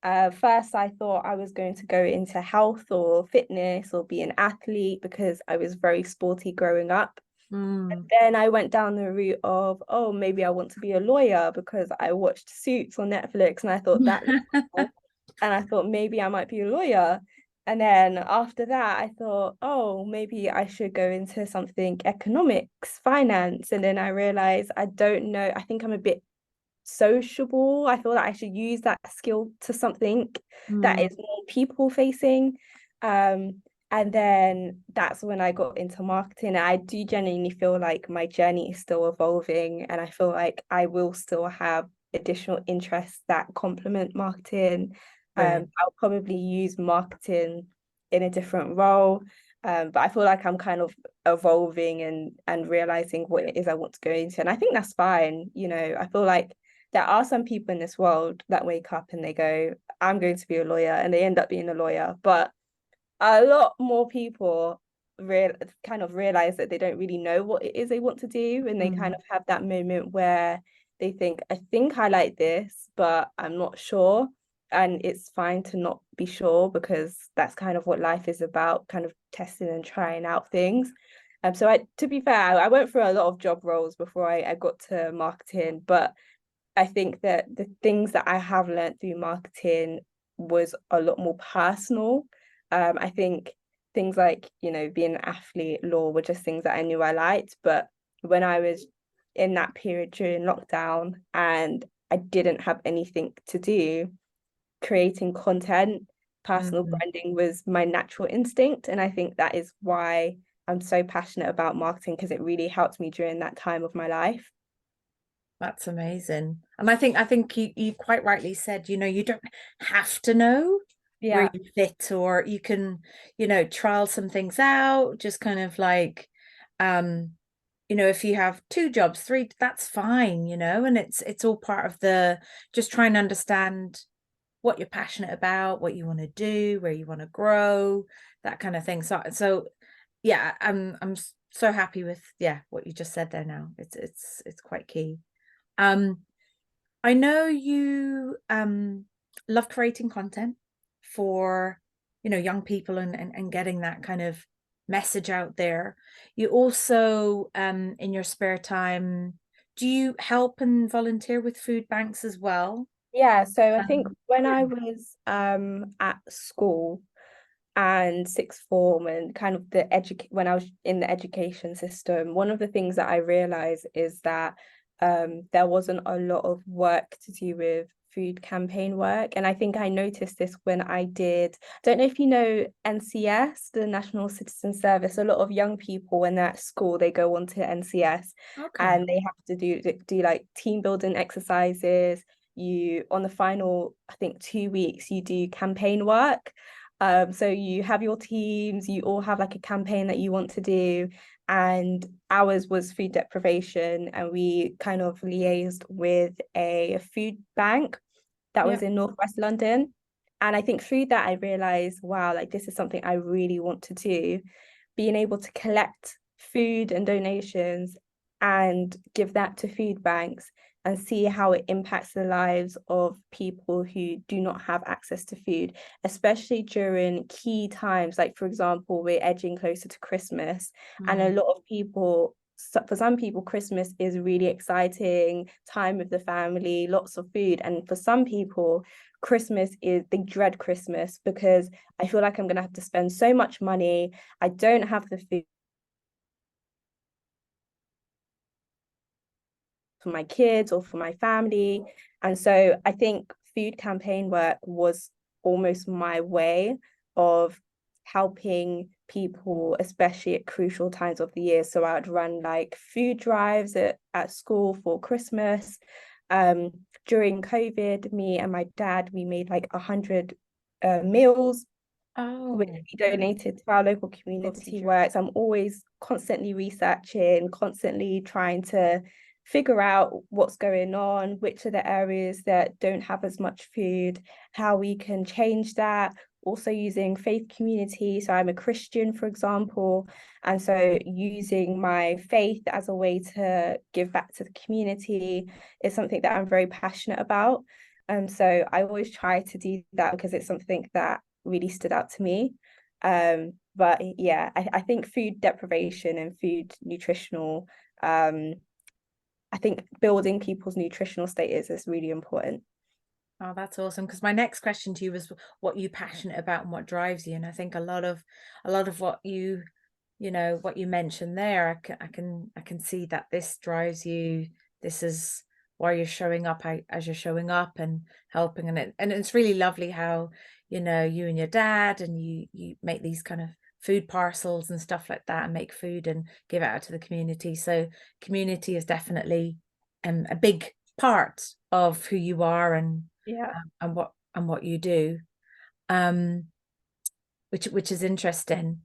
First, I thought I was going to go into health or fitness or be an athlete because I was very sporty growing up. Mm. Then I went down the route of, oh, maybe I want to be a lawyer because I watched Suits on Netflix and I thought that looked cool. And I thought maybe I might be a lawyer. And then after that, I thought, oh, maybe I should go into something economics, finance. And then I realized I don't know. I think I'm a bit sociable. I feel that I should use that skill to something that Mm. is more people facing. And then that's when I got into marketing. I do genuinely feel like my journey is still evolving, and I feel like I will still have additional interests that complement marketing. Brilliant. I'll probably use marketing in a different role. But I feel like I'm kind of evolving and realizing what it is I want to go into. And I think that's fine. I feel like there are some people in this world that wake up and they go, I'm going to be a lawyer, and they end up being a lawyer. But a lot more people kind of realize that they don't really know what it is they want to do, and they kind Mm. of have that moment where they think, I think I like this, but I'm not sure. And it's fine to not be sure because that's kind of what life is about, kind of testing and trying out things. So to be fair, I went through a lot of job roles before I got to marketing, but I think that the things that I have learned through marketing was a lot more personal. I think things like, being an athlete, law were just things that I knew I liked. But when I was in that period during lockdown and I didn't have anything to do, creating content, personal Mm. branding was my natural instinct. And I think that is why I'm so passionate about marketing, because it really helped me during that time of my life. That's amazing. And I think you quite rightly said, you don't have to know where Yeah. you fit, or you can, trial some things out, just kind of like if you have two jobs, three, that's fine, and it's all part of the just trying to understand what you're passionate about, what you want to do, where you want to grow, that kind of thing. So yeah, I'm so happy with what you just said there now. It's quite key. Um, I know you love creating content for, young people and getting that kind of message out there. You also, in your spare time, do you help and volunteer with food banks as well? Yeah, so I think when Yeah. I was at school and sixth form and kind of when I was in the education system, one of the things that I realized is that there wasn't a lot of work to do with food campaign work. And I think I noticed this when I don't know if you know NCS, the National Citizen Service. A lot of young people when they're at school, they go on to NCS Okay. and they have to do like team building exercises. On the final, I think 2 weeks, you do campaign work. So you have your teams, you all have like a campaign that you want to do. And ours was food deprivation, and we kind of liaised with a food bank that Yeah. was in Northwest London. And I think through that, I realized, wow, like this is something I really want to do. Being able to collect food and donations and give that to food banks and see how it impacts the lives of people who do not have access to food, especially during key times. Like, for example, we're edging closer to Christmas, and a Mm. lot of people, for some people, Christmas is really exciting time with the family, lots of food. And for some people, Christmas is, they dread Christmas because I feel like I'm going to have to spend so much money. I don't have the food for my kids or for my family. And so I think food campaign work was almost my way of helping people, especially at crucial times of the year. So I'd run like food drives at school for Christmas. During COVID, me and my dad, we made like 100 meals, which Oh, we donated to our local community works. I'm always constantly researching, constantly trying to figure out what's going on, which are the areas that don't have as much food, how we can change that. Also using faith community. So I'm a Christian, for example. And so using my faith as a way to give back to the community is something that I'm very passionate about. So I always try to do that because it's something that really stood out to me. But yeah, I think food deprivation and food nutritional, I think building people's nutritional status is really important. oh, that's awesome. Because my next question to you was what you passionate about and what drives you. And I think a lot of what what you mentioned there, I can see that this drives you. This is why you're showing up as you're showing up and helping. And it's really lovely how, you and your dad and you make these kind of food parcels and stuff like that and make food and give it out to the community. So community is definitely a big part of who you are Yeah. and what you do. Which is interesting.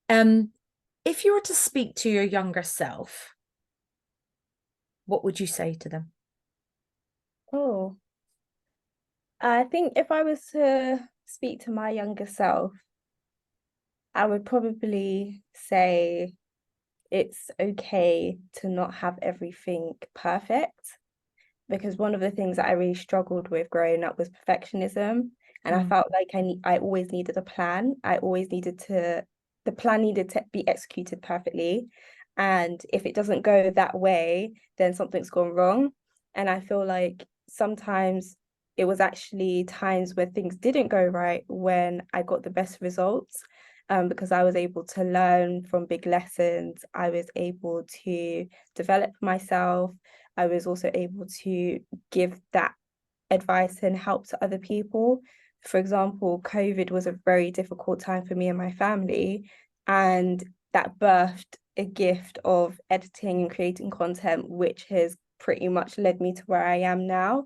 If you were to speak to your younger self, what would you say to them? Oh, I think if I was to speak to my younger self, I would probably say it's okay to not have everything perfect, because one of the things that I really struggled with growing up was perfectionism. And I Mm. felt like I always needed a plan. The plan needed to be executed perfectly. And if it doesn't go that way, then something's gone wrong. And I feel like sometimes it was actually times where things didn't go right when I got the best results. Because I was able to learn from big lessons. I was able to develop myself. I was also able to give that advice and help to other people. For example, COVID was a very difficult time for me and my family, and that birthed a gift of editing and creating content, which has pretty much led me to where I am now.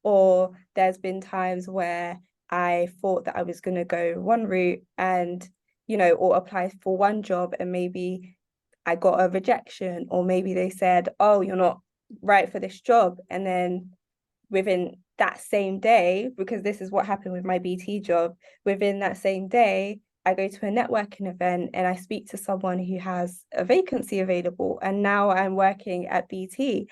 Or there's been times where I thought that I was going to go one route and, or apply for one job, and maybe I got a rejection, or maybe they said, oh, you're not right for this job. And then within that same day, because this is what happened with my BT job, within that same day, I go to a networking event and I speak to someone who has a vacancy available. And now I'm working at BT.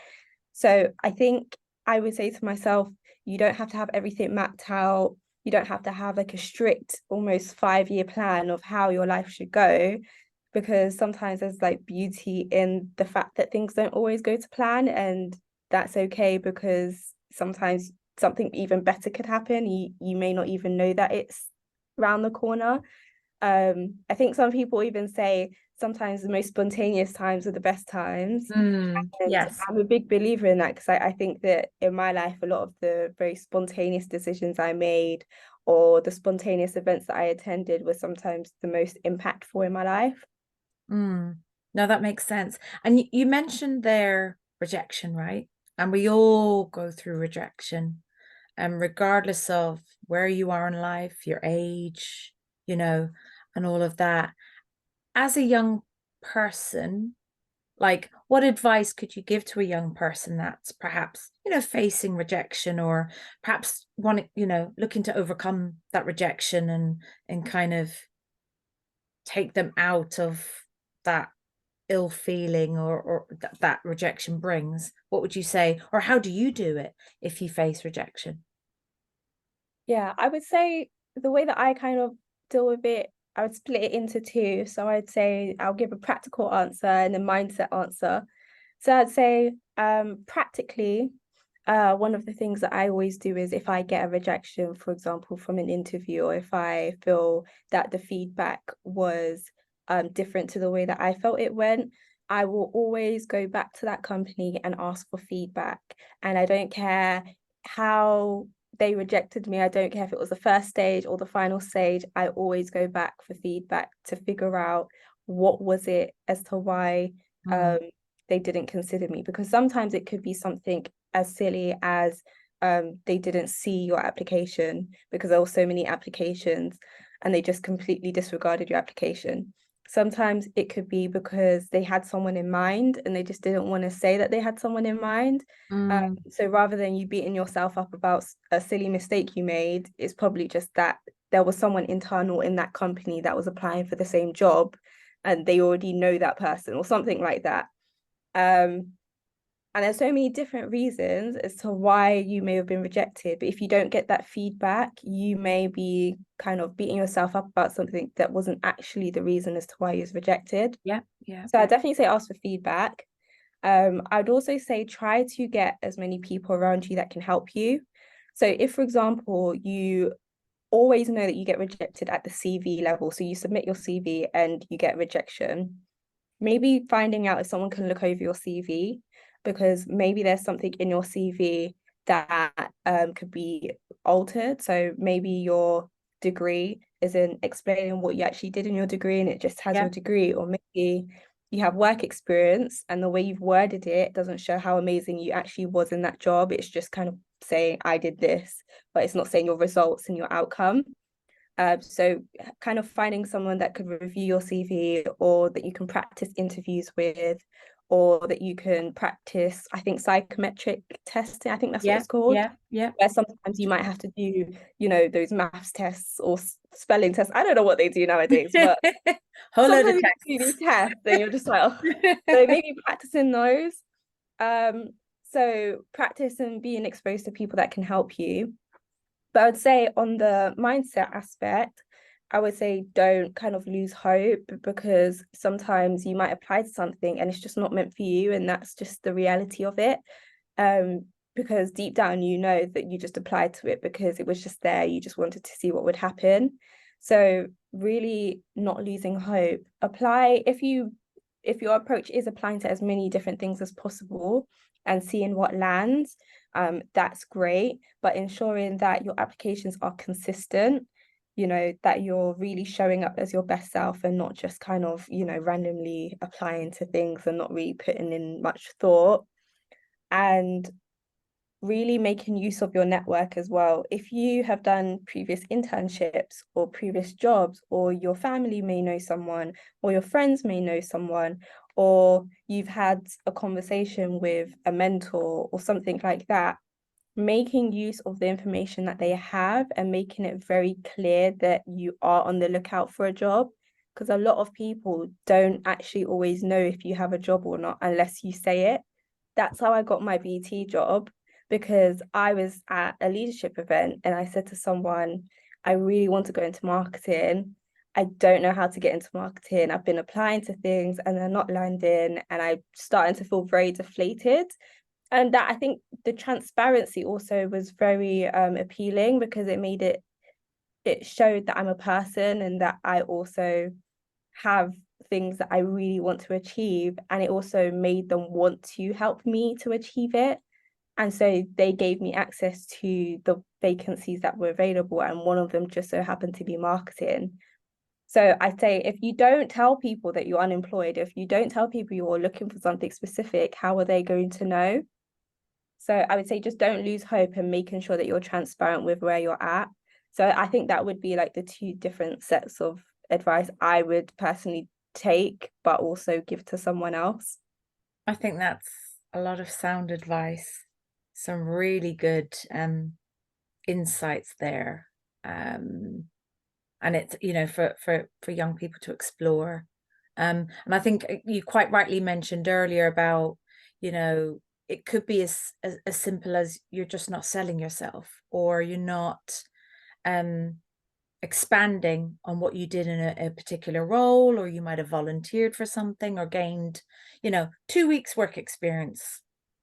So I think I would say to myself, you don't have to have everything mapped out. You don't have to have like a strict, almost 5-year plan of how your life should go, because sometimes there's like beauty in the fact that things don't always go to plan, and that's okay, because sometimes something even better could happen. You may not even know that it's around the corner. I think some people even say sometimes the most spontaneous times are the best times. And Yes. I'm a big believer in that, because I think that in my life, a lot of the very spontaneous decisions I made or the spontaneous events that I attended were sometimes the most impactful in my life. No, that makes sense. And you mentioned their rejection, right? And we all go through rejection, regardless of where you are in life, your age, and all of that. As a young person, like, what advice could you give to a young person that's perhaps, facing rejection, or perhaps wanting, looking to overcome that rejection and kind of take them out of that ill feeling or that rejection brings? What would you say? Or how do you do it if you face rejection? Yeah, I would say the way that I kind of deal with it, I would split it into two. So I'd say I'll give a practical answer and a mindset answer. So I'd say practically, one of the things that I always do is if I get a rejection, for example, from an interview, or if I feel that the feedback was different to the way that I felt it went, I will always go back to that company and ask for feedback. And I don't care how they rejected me, I don't care if it was the first stage or the final stage, I always go back for feedback to figure out what was it as to why they didn't consider me. Because sometimes it could be something as silly as they didn't see your application because there were so many applications and they just completely disregarded your application. Sometimes it could be because they had someone in mind and they just didn't want to say that they had someone in mind. So rather than you beating yourself up about a silly mistake you made, it's probably just that there was someone internal in that company that was applying for the same job and they already know that person or something like that. And there's so many different reasons as to why you may have been rejected. But if you don't get that feedback, you may be kind of beating yourself up about something that wasn't actually the reason as to why you was rejected. Yeah. So I definitely say ask for feedback. I'd also say try to get as many people around you that can help you. So if, for example, you always know that you get rejected at the CV level, so you submit your CV and you get rejection, maybe finding out if someone can look over your CV, because maybe there's something in your CV that could be altered. So maybe your degree isn't explaining what you actually did in your degree and it just has your degree, or maybe you have work experience and the way you've worded it doesn't show how amazing you actually was in that job. It's just kind of saying I did this, but it's not saying your results and your outcome. So kind of finding someone that could review your CV or that you can practice interviews with, or that you can practice, I think, psychometric testing. I think that's what it's called. Where sometimes you might have to do, those maths tests or spelling tests. I don't know what they do nowadays, but sometimes you do these tests and you're just like, oh. So maybe practicing those. So practice and being exposed to people that can help you. But I would say on the mindset aspect, I would say don't kind of lose hope, because sometimes you might apply to something and it's just not meant for you, and that's just the reality of it. Because deep down you know that you just applied to it because it was just there, you just wanted to see what would happen. So really not losing hope. Apply if your approach is applying to as many different things as possible and seeing what lands. That's great, but ensuring that your applications are consistent, that you're really showing up as your best self and not just kind of, randomly applying to things and not really putting in much thought, and really making use of your network as well. If you have done previous internships or previous jobs, or your family may know someone, or your friends may know someone, or you've had a conversation with a mentor or something like that, making use of the information that they have and making it very clear that you are on the lookout for a job. Because a lot of people don't actually always know if you have a job or not unless you say it. That's how I got my BT job, because I was at a leadership event and I said to someone, I really want to go into marketing. I don't know how to get into marketing. I've been applying to things and they're not landing, and I'm starting to feel very deflated. And that, I think the transparency also was very appealing, because it showed that I'm a person and that I also have things that I really want to achieve, and it also made them want to help me to achieve it. And so they gave me access to the vacancies that were available, and one of them just so happened to be marketing. So I say, if you don't tell people that you're unemployed, if you don't tell people you're looking for something specific, how are they going to know? So I would say just don't lose hope, and making sure that you're transparent with where you're at. So I think that would be like the two different sets of advice I would personally take, but also give to someone else. I think that's a lot of sound advice. Some really good insights there. And it's, for young people to explore. And I think you quite rightly mentioned earlier about, it could be as simple as you're just not selling yourself, or you're not expanding on what you did in a particular role, or you might have volunteered for something or gained 2 weeks work experience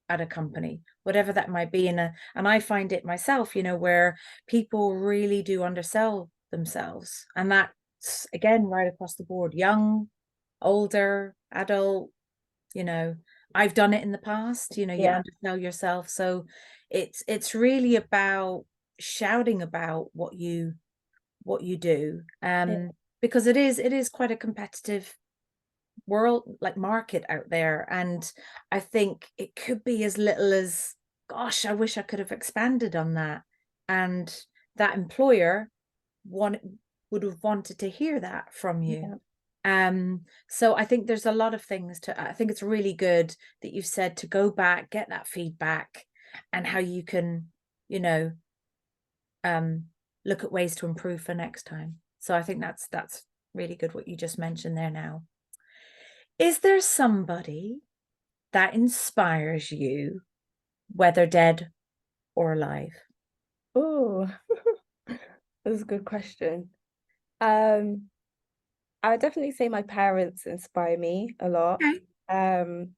at a company, whatever that might be. And I find it myself, where people really do undersell themselves, and that's again right across the board, young, older, adult. I've done it in the past. You undersell yourself. So it's really about shouting about what you do, Yeah. because it is quite a competitive world, like market out there. And I think it could be as little as, gosh, I wish I could have expanded on that. And that employer would have wanted to hear that from you. So I think there's a lot of things I think it's really good that you've said to go back, get that feedback, and how you can, you know, look at ways to improve for next time. So I think that's really good what you just mentioned there now. Is there somebody that inspires you, whether dead or alive? Oh, that's a good question. I would definitely say my parents inspire me a lot. Okay. Um,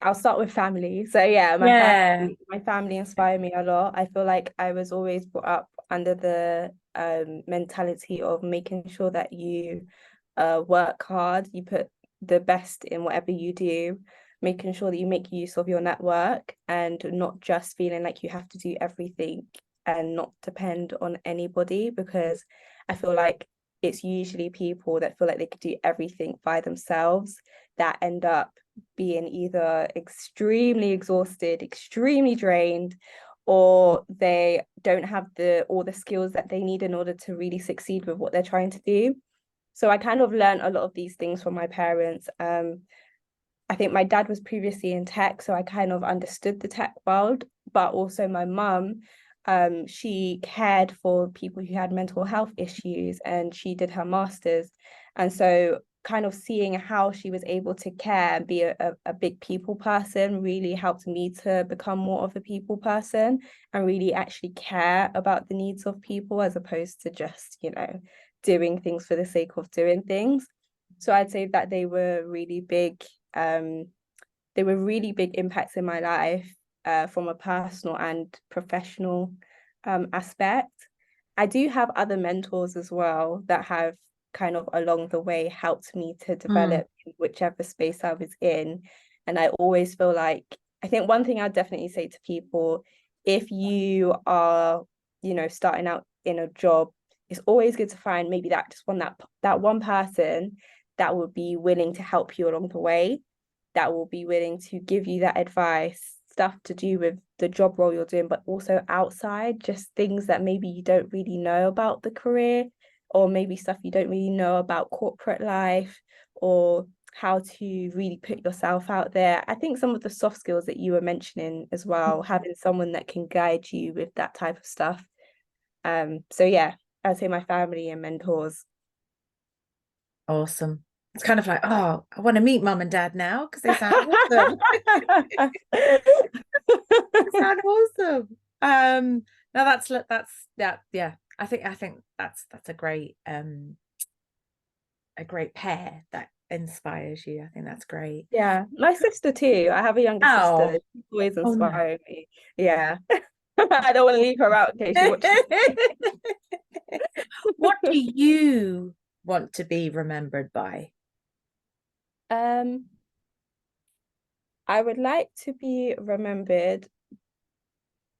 I'll start with family. So yeah, Yeah. my family inspire me a lot. I feel like I was always brought up under the mentality of making sure that you work hard, you put the best in whatever you do, making sure that you make use of your network and not just feeling like you have to do everything and not depend on anybody, because I feel like it's usually people that feel like they could do everything by themselves that end up being either extremely exhausted, extremely drained, or they don't have all the skills that they need in order to really succeed with what they're trying to do. So I kind of learned a lot of these things from my parents. I think my dad was previously in tech, so I kind of understood the tech world, but also my mum, she cared for people who had mental health issues and she did her master's. And so kind of seeing how she was able to care and be a big people person really helped me to become more of a people person and really actually care about the needs of people as opposed to just, doing things for the sake of doing things. So I'd say that they were really big impacts in my life, from a personal and professional aspect. I do have other mentors as well that have kind of along the way helped me to Mm. develop in whichever space I was in. And I always feel like, I think one thing I'd definitely say to people, if you are, starting out in a job, it's always good to find maybe that one person that would be willing to help you along the way, that will be willing to give you that advice, stuff to do with the job role you're doing, but also outside, just things that maybe you don't really know about the career, or maybe stuff you don't really know about corporate life, or how to really put yourself out there. I think some of the soft skills that you were mentioning as well, having someone that can guide you with that type of stuff. So yeah, I'd say my family and mentors. Awesome. It's kind of like, oh, I want to meet mum and dad now because they sound awesome. They sound awesome. No, yeah. I think that's a great pair that inspires you. I think that's great. Yeah, my sister too. I have a younger sister. Oh, She's always oh no. inspiring me. Yeah. I don't want to leave her out in case she watches. What do you want to be remembered by? Um, I would like to be remembered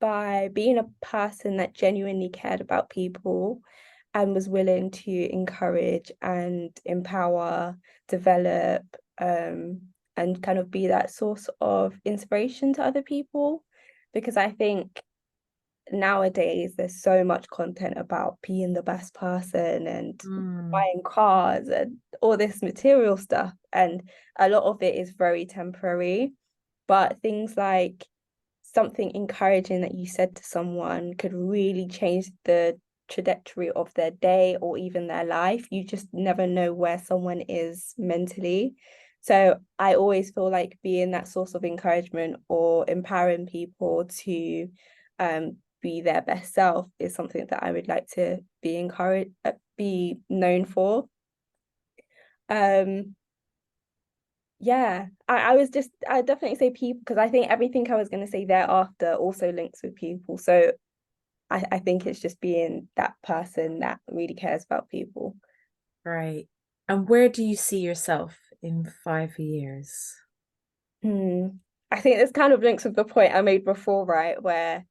by being a person that genuinely cared about people and was willing to encourage and empower, develop, and kind of be that source of inspiration to other people. Because I think nowadays there's so much content about being the best person and Mm. buying cars and all this material stuff, and a lot of it is very temporary, but things like something encouraging that you said to someone could really change the trajectory of their day or even their life. You just never know where someone is mentally. So I always feel like being that source of encouragement or empowering people to be their best self is something that I would like to be known for. Um, yeah, I definitely say people, because I think everything I was going to say thereafter also links with people. So I think it's just being that person that really cares about people. Right. And where do you see yourself in 5 years? Hmm. I think this kind of links with the point I made before, right? Where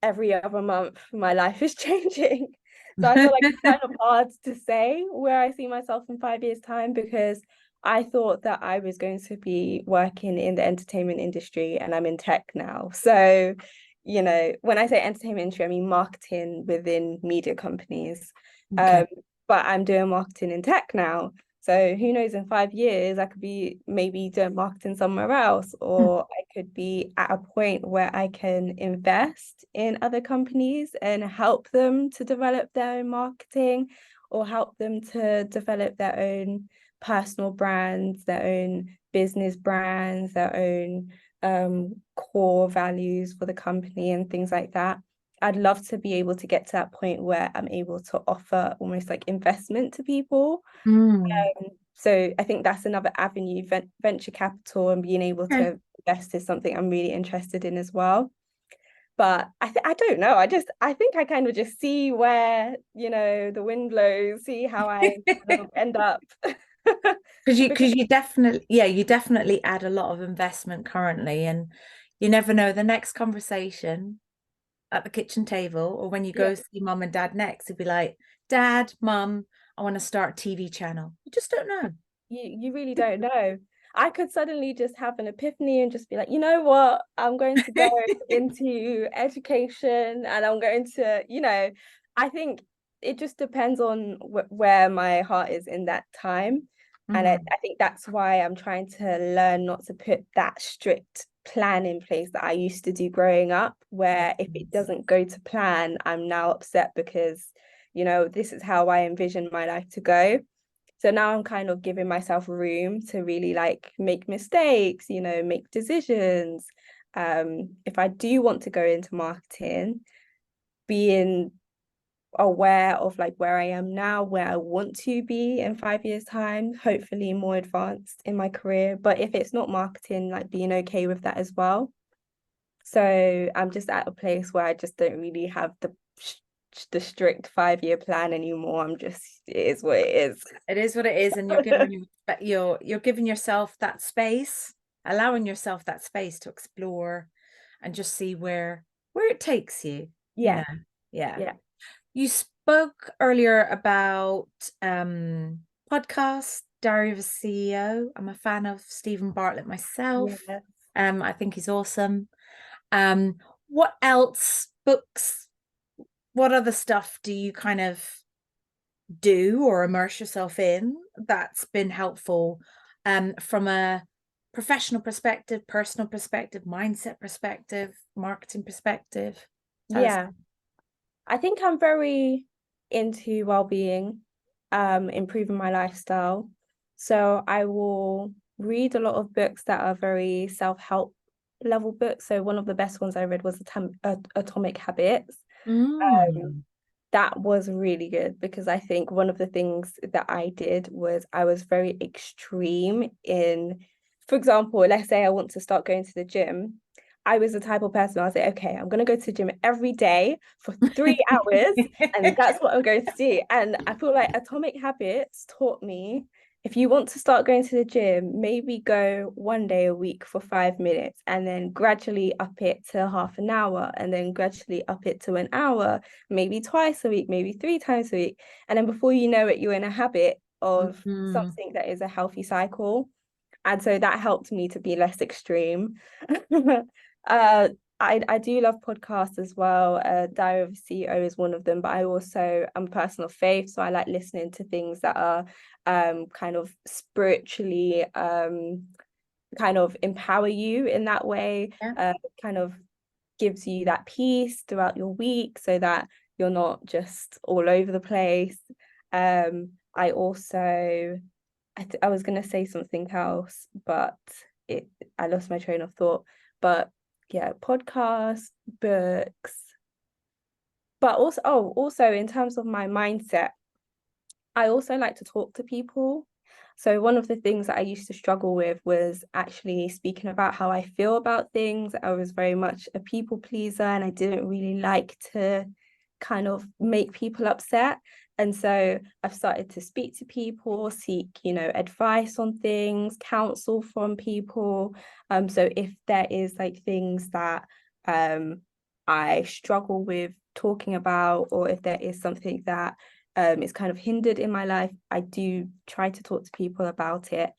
every other month my life is changing. So I feel like it's kind of hard to say where I see myself in 5 years' time, because I thought that I was going to be working in the entertainment industry, and I'm in tech now. So, when I say entertainment industry, I mean marketing within media companies. Okay. But I'm doing marketing in tech now. So who knows, in 5 years, I could be maybe doing marketing somewhere else, Hmm. or I could be at a point where I can invest in other companies and help them to develop their own marketing, or help them to develop their own personal brands, their own business brands, their own core values for the company and things like that. I'd love to be able to get to that point where I'm able to offer almost like investment to people. Mm. So I think that's another avenue. Venture capital and being able Okay. to invest is something I'm really interested in as well. But I don't know. I think I kind of just see where, the wind blows, see how I kind of end up. Because Because you definitely add a lot of investment currently, and you never know the next conversation at the kitchen table, or when you yeah, go see mum and dad next, it'd be like, Dad, Mum, I want to start a TV channel. You just don't know. you really don't know. I could suddenly just have an epiphany and just be like, you know what, I'm going to go into education, and I'm going to, I think it just depends on where my heart is in that time. And Mm. I think that's why I'm trying to learn not to put that strict plan in place that I used to do growing up, where if it Yes. doesn't go to plan, I'm now upset because, this is how I envision my life to go. So now I'm kind of giving myself room to really like make mistakes, make decisions. If I do want to go into marketing, being aware of like where I am now, where I want to be in 5 years' time, hopefully more advanced in my career. But if it's not marketing, like being okay with that as well. So I'm just at a place where I just don't really have the strict 5 year plan anymore. It is what it is. It is what it is, and you're giving yourself that space, allowing yourself that space to explore and just see where it takes you, you Yeah, know. Yeah. yeah, You spoke earlier about podcast, Diary of a CEO. I'm a fan of Stephen Bartlett myself. yeah. I think he's awesome. Um, what else? Books, what other stuff do you kind of do or immerse yourself in that's been helpful from a professional perspective, personal perspective, mindset perspective, marketing perspective? Tell us. Yeah. I think I'm very into well-being, improving my lifestyle. So I will read a lot of books that are very self-help level books. So one of the best ones I read was Atomic Habits. Um, Mm. that was really good, because I think one of the things that I did was I was very extreme in, for example, let's say I want to start going to the gym. I was the type of person, I was like, okay, I'm going to go to the gym every day for 3 hours, and that's what I'm going to do. And I feel like Atomic Habits taught me, if you want to start going to the gym, maybe go one day a week for 5 minutes, and then gradually up it to half an hour, and then gradually up it to an hour, maybe twice a week, maybe 3 times a week. And then before you know it, you're in a habit of Mm. something that is a healthy cycle. And so that helped me to be less extreme. uh, I do love podcasts as well. Diary of a CEO is one of them, but I also am a person of faith, so I like listening to things that are kind of spiritually kind of empower you in that way. Yeah. Kind of gives you that peace throughout your week, so that you're not just all over the place. I also I was gonna say something else, but I lost my train of thought. But yeah, podcasts, books, but also in terms of my mindset, I also like to talk to people. So one of the things that I used to struggle with was actually speaking about how I feel about things. I was very much a people pleaser, and I didn't really like to kind of make people upset. And so I've started to speak to people, seek, advice on things, counsel from people. So if there is like things that I struggle with talking about, or if there is something that is kind of hindered in my life, I do try to talk to people about it.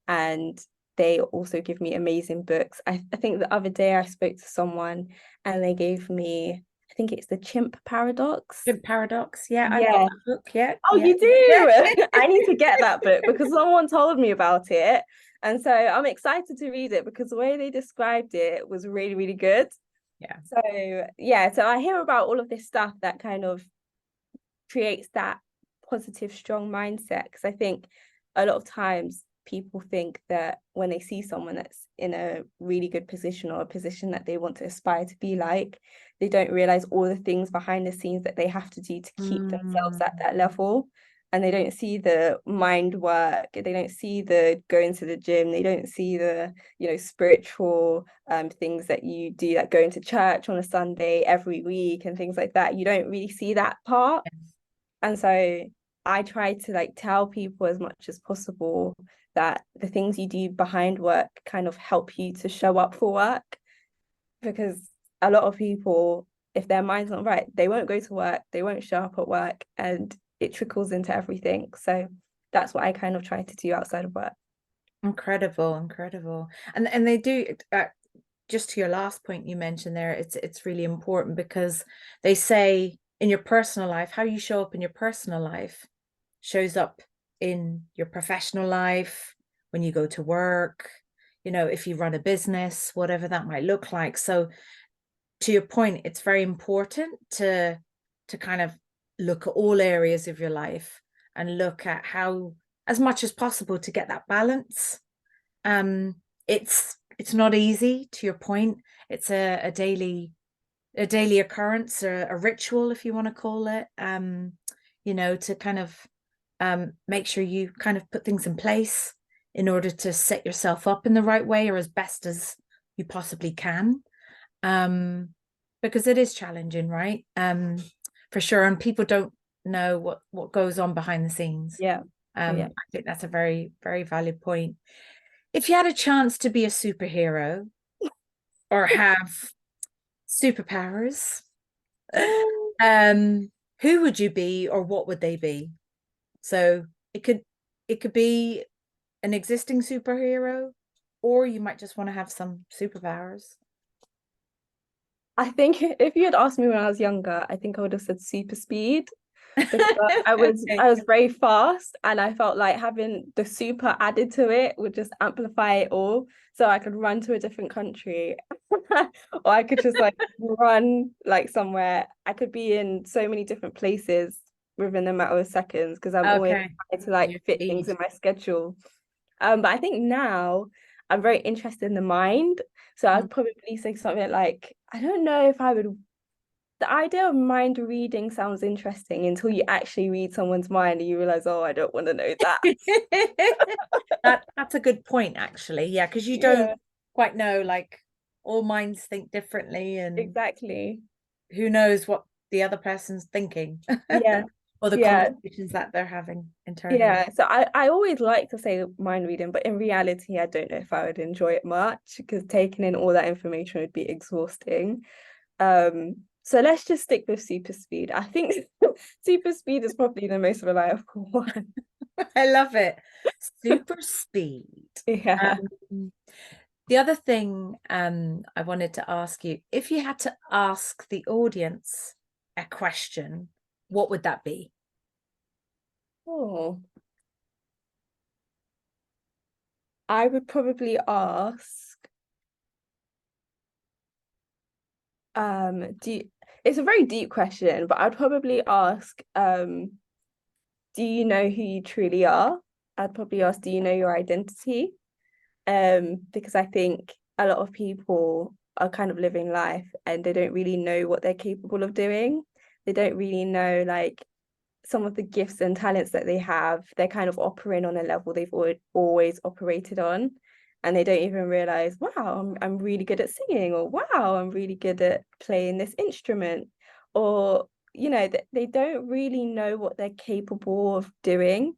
And they also give me amazing books. I think the other day I spoke to someone and they gave me, I think it's the Chimp Paradox. Chimp Paradox. Yeah, I've got Yeah. that book. Yeah. Oh, Yeah. you do? I need to get that book because someone told me about it. And so I'm excited to read it because the way they described it was really, really good. Yeah. So yeah, so I hear about all of this stuff that kind of creates that positive, strong mindset. Because I think a lot of times people think that when they see someone that's in a really good position or a position that they want to aspire to be like, they don't realize all the things behind the scenes that they have to do to keep themselves at that level. And they don't see the mind work, they don't see the going to the gym, they don't see the, spiritual things that you do, like going to church on a Sunday every week and things like that. You don't really see that part. And so I try to like tell people as much as possible that the things you do behind work kind of help you to show up for work, because a lot of people, if their mind's not right, they won't go to work, they won't show up at work, and it trickles into everything. So that's what I kind of try to do outside of work. Incredible. And they do, just to your last point you mentioned there, it's really important because they say in your personal life, how you show up in your personal life shows up in your professional life, when you go to work, if you run a business, whatever that might look like. So to your point, it's very important to kind of look at all areas of your life and look at how, as much as possible, to get that balance. It's not easy, to your point. It's a daily occurrence, a ritual, if you want to call it, to kind of make sure you kind of put things in place in order to set yourself up in the right way, or as best as you possibly can. Because it is challenging, right? For sure. And people don't know what goes on behind the scenes. Yeah. I think that's a very, very valid point. If you had a chance to be a superhero or have superpowers, who would you be, or what would they be? So it could be an existing superhero, or you might just want to have some superpowers. I think if you had asked me when I was younger, I think I would have said super speed, because I was very fast, and I felt like having the super added to it would just amplify it all. So I could run to a different country or I could just like run like somewhere. I could be in so many different places within a matter of seconds because I'm always trying to like fit things in my schedule. But I think now I'm very interested in the mind. So I'd probably say something like, I don't know if I would, the idea of mind reading sounds interesting until you actually read someone's mind and you realize, oh, I don't want to know that. That's a good point, actually. Yeah, because you don't quite know, like, all minds think differently, and exactly, who knows what the other person's thinking. Yeah. Or the conversations that they're having internally. Yeah, so I always like to say mind reading, but in reality, I don't know if I would enjoy it much because taking in all that information would be exhausting. So let's just stick with super speed. I think super speed is probably the most reliable one. I love it. Super speed. Yeah. The other thing I wanted to ask you, if you had to ask the audience a question, what would that be? Oh, I would probably ask, it's a very deep question, but I'd probably ask, do you know who you truly are? I'd probably ask, do you know your identity? Because I think a lot of people are kind of living life and they don't really know what they're capable of doing. They don't really know like some of the gifts and talents that they have. They're kind of operating on a level they've always operated on. And they don't even realize, wow, I'm really good at singing, or wow, I'm really good at playing this instrument. Or, they don't really know what they're capable of doing.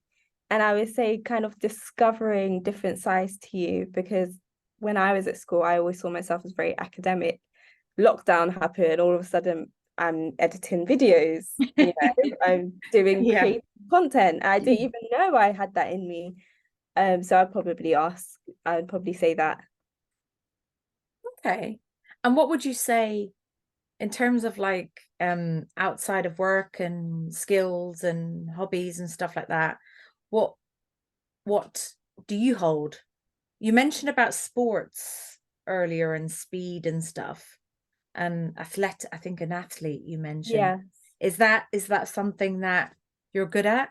And I would say kind of discovering different sides to you, because when I was at school, I always saw myself as very academic. lockdown happened, all of a sudden I'm editing videos, you know, I'm doing Yeah. creative content. I didn't even know I had that in me. So I'd probably say that. Okay. And what would you say in terms of like outside of work and skills and hobbies and stuff like that? What what do you hold? You mentioned about sports earlier and speed and stuff and I think an athlete you mentioned. Yeah. Is that something that you're good at?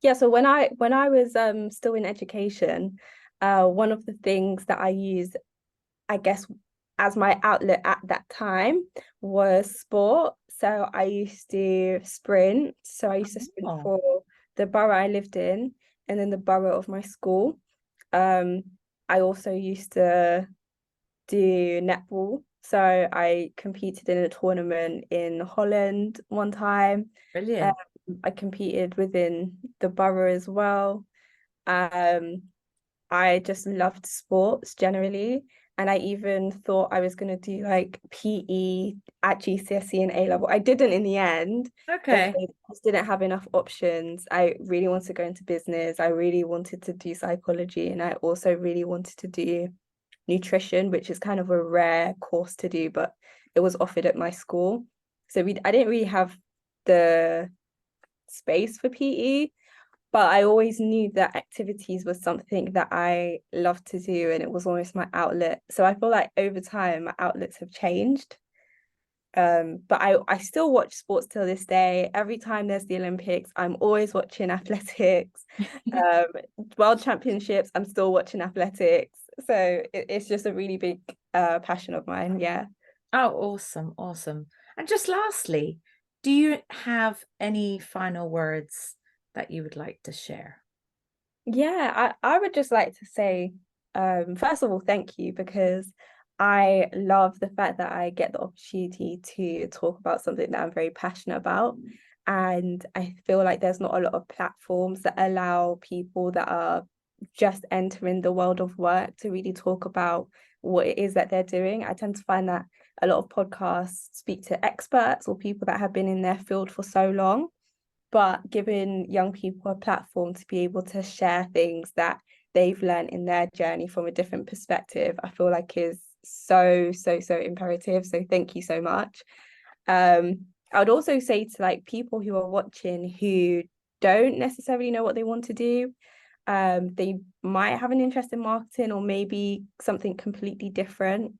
Yeah, so when I was still in education, one of the things that I used, I guess, as my outlet at that time was sport. So I used to sprint. So I used to sprint Oh, for the borough I lived in and then the borough of my school. Um, I also used to do netball. So I competed in a tournament in Holland one time. Um, brilliant. I competed within the borough as well. Um, I just loved sports generally. And I even thought I was going to do like PE at GCSE and A level. I didn't in the end because Okay. I just didn't have enough options. I really wanted to go into business. I really wanted to do psychology. And I also really wanted to do nutrition, which is kind of a rare course to do, but it was offered at my school. So I didn't really have the space for PE, but I always knew that activities was something that I loved to do and it was almost my outlet. So I feel like over time my outlets have changed. But I still watch sports till this day. Every time there's the Olympics, I'm always watching athletics. Um, World Championships, I'm still watching athletics. So it's just a really big passion of mine. Yeah. Oh, awesome, awesome. And just lastly, do you have any final words that you would like to share? Yeah, I would just like to say, first of all, thank you because I love the fact that I get the opportunity to talk about something that I'm very passionate about. And I feel like there's not a lot of platforms that allow people that are just entering the world of work to really talk about what it is that they're doing. I tend to find that a lot of podcasts speak to experts or people that have been in their field for so long, but giving young people a platform to be able to share things that they've learned in their journey from a different perspective, I feel like is so imperative. So thank you so much. I would also say to like people who are watching who don't necessarily know what they want to do, they might have an interest in marketing or maybe something completely different.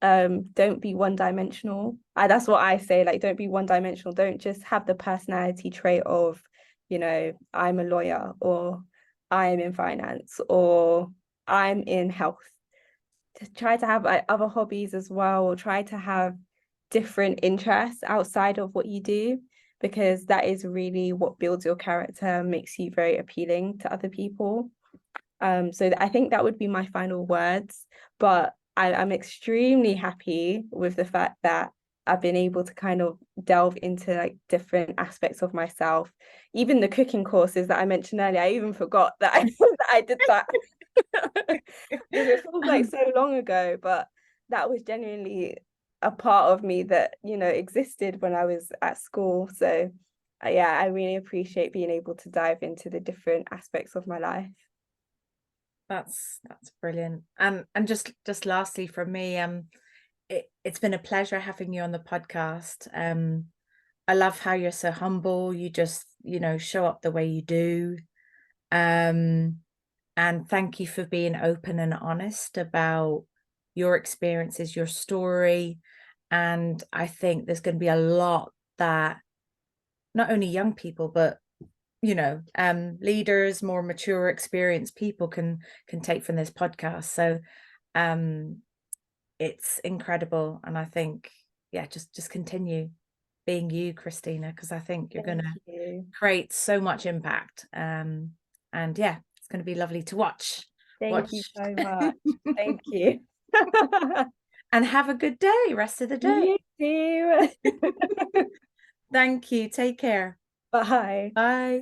Don't be one dimensional. That's what I say, like don't be one dimensional. Don't just have the personality trait of, you know, I'm a lawyer or I'm in finance or I'm in health. To try to have like, other hobbies as well, or try to have different interests outside of what you do, because that is really what builds your character, makes you very appealing to other people. So I think that would be my final words. But I'm extremely happy with the fact that I've been able to kind of delve into like different aspects of myself. Even the cooking courses that I mentioned earlier, I even forgot that that I did that. Because it feels like so long ago, but that was genuinely a part of me that, you know, existed when I was at school. So yeah, I really appreciate being able to dive into the different aspects of my life. That's brilliant. And just lastly from me, it's been a pleasure having you on the podcast. I love how you're so humble. You just, show up the way you do. Um, and thank you for being open and honest about your experiences, your story. And I think there's going to be a lot that not only young people, but leaders, more mature, experienced people can take from this podcast. So it's incredible. And I think, yeah, just continue being you, Kristina, because I think you're Thank gonna you. create so much impact. And yeah, it's gonna be lovely to watch. Thank you so much. Thank you. And have a good day, rest of the day. You too. Thank you. Take care. Bye. Bye.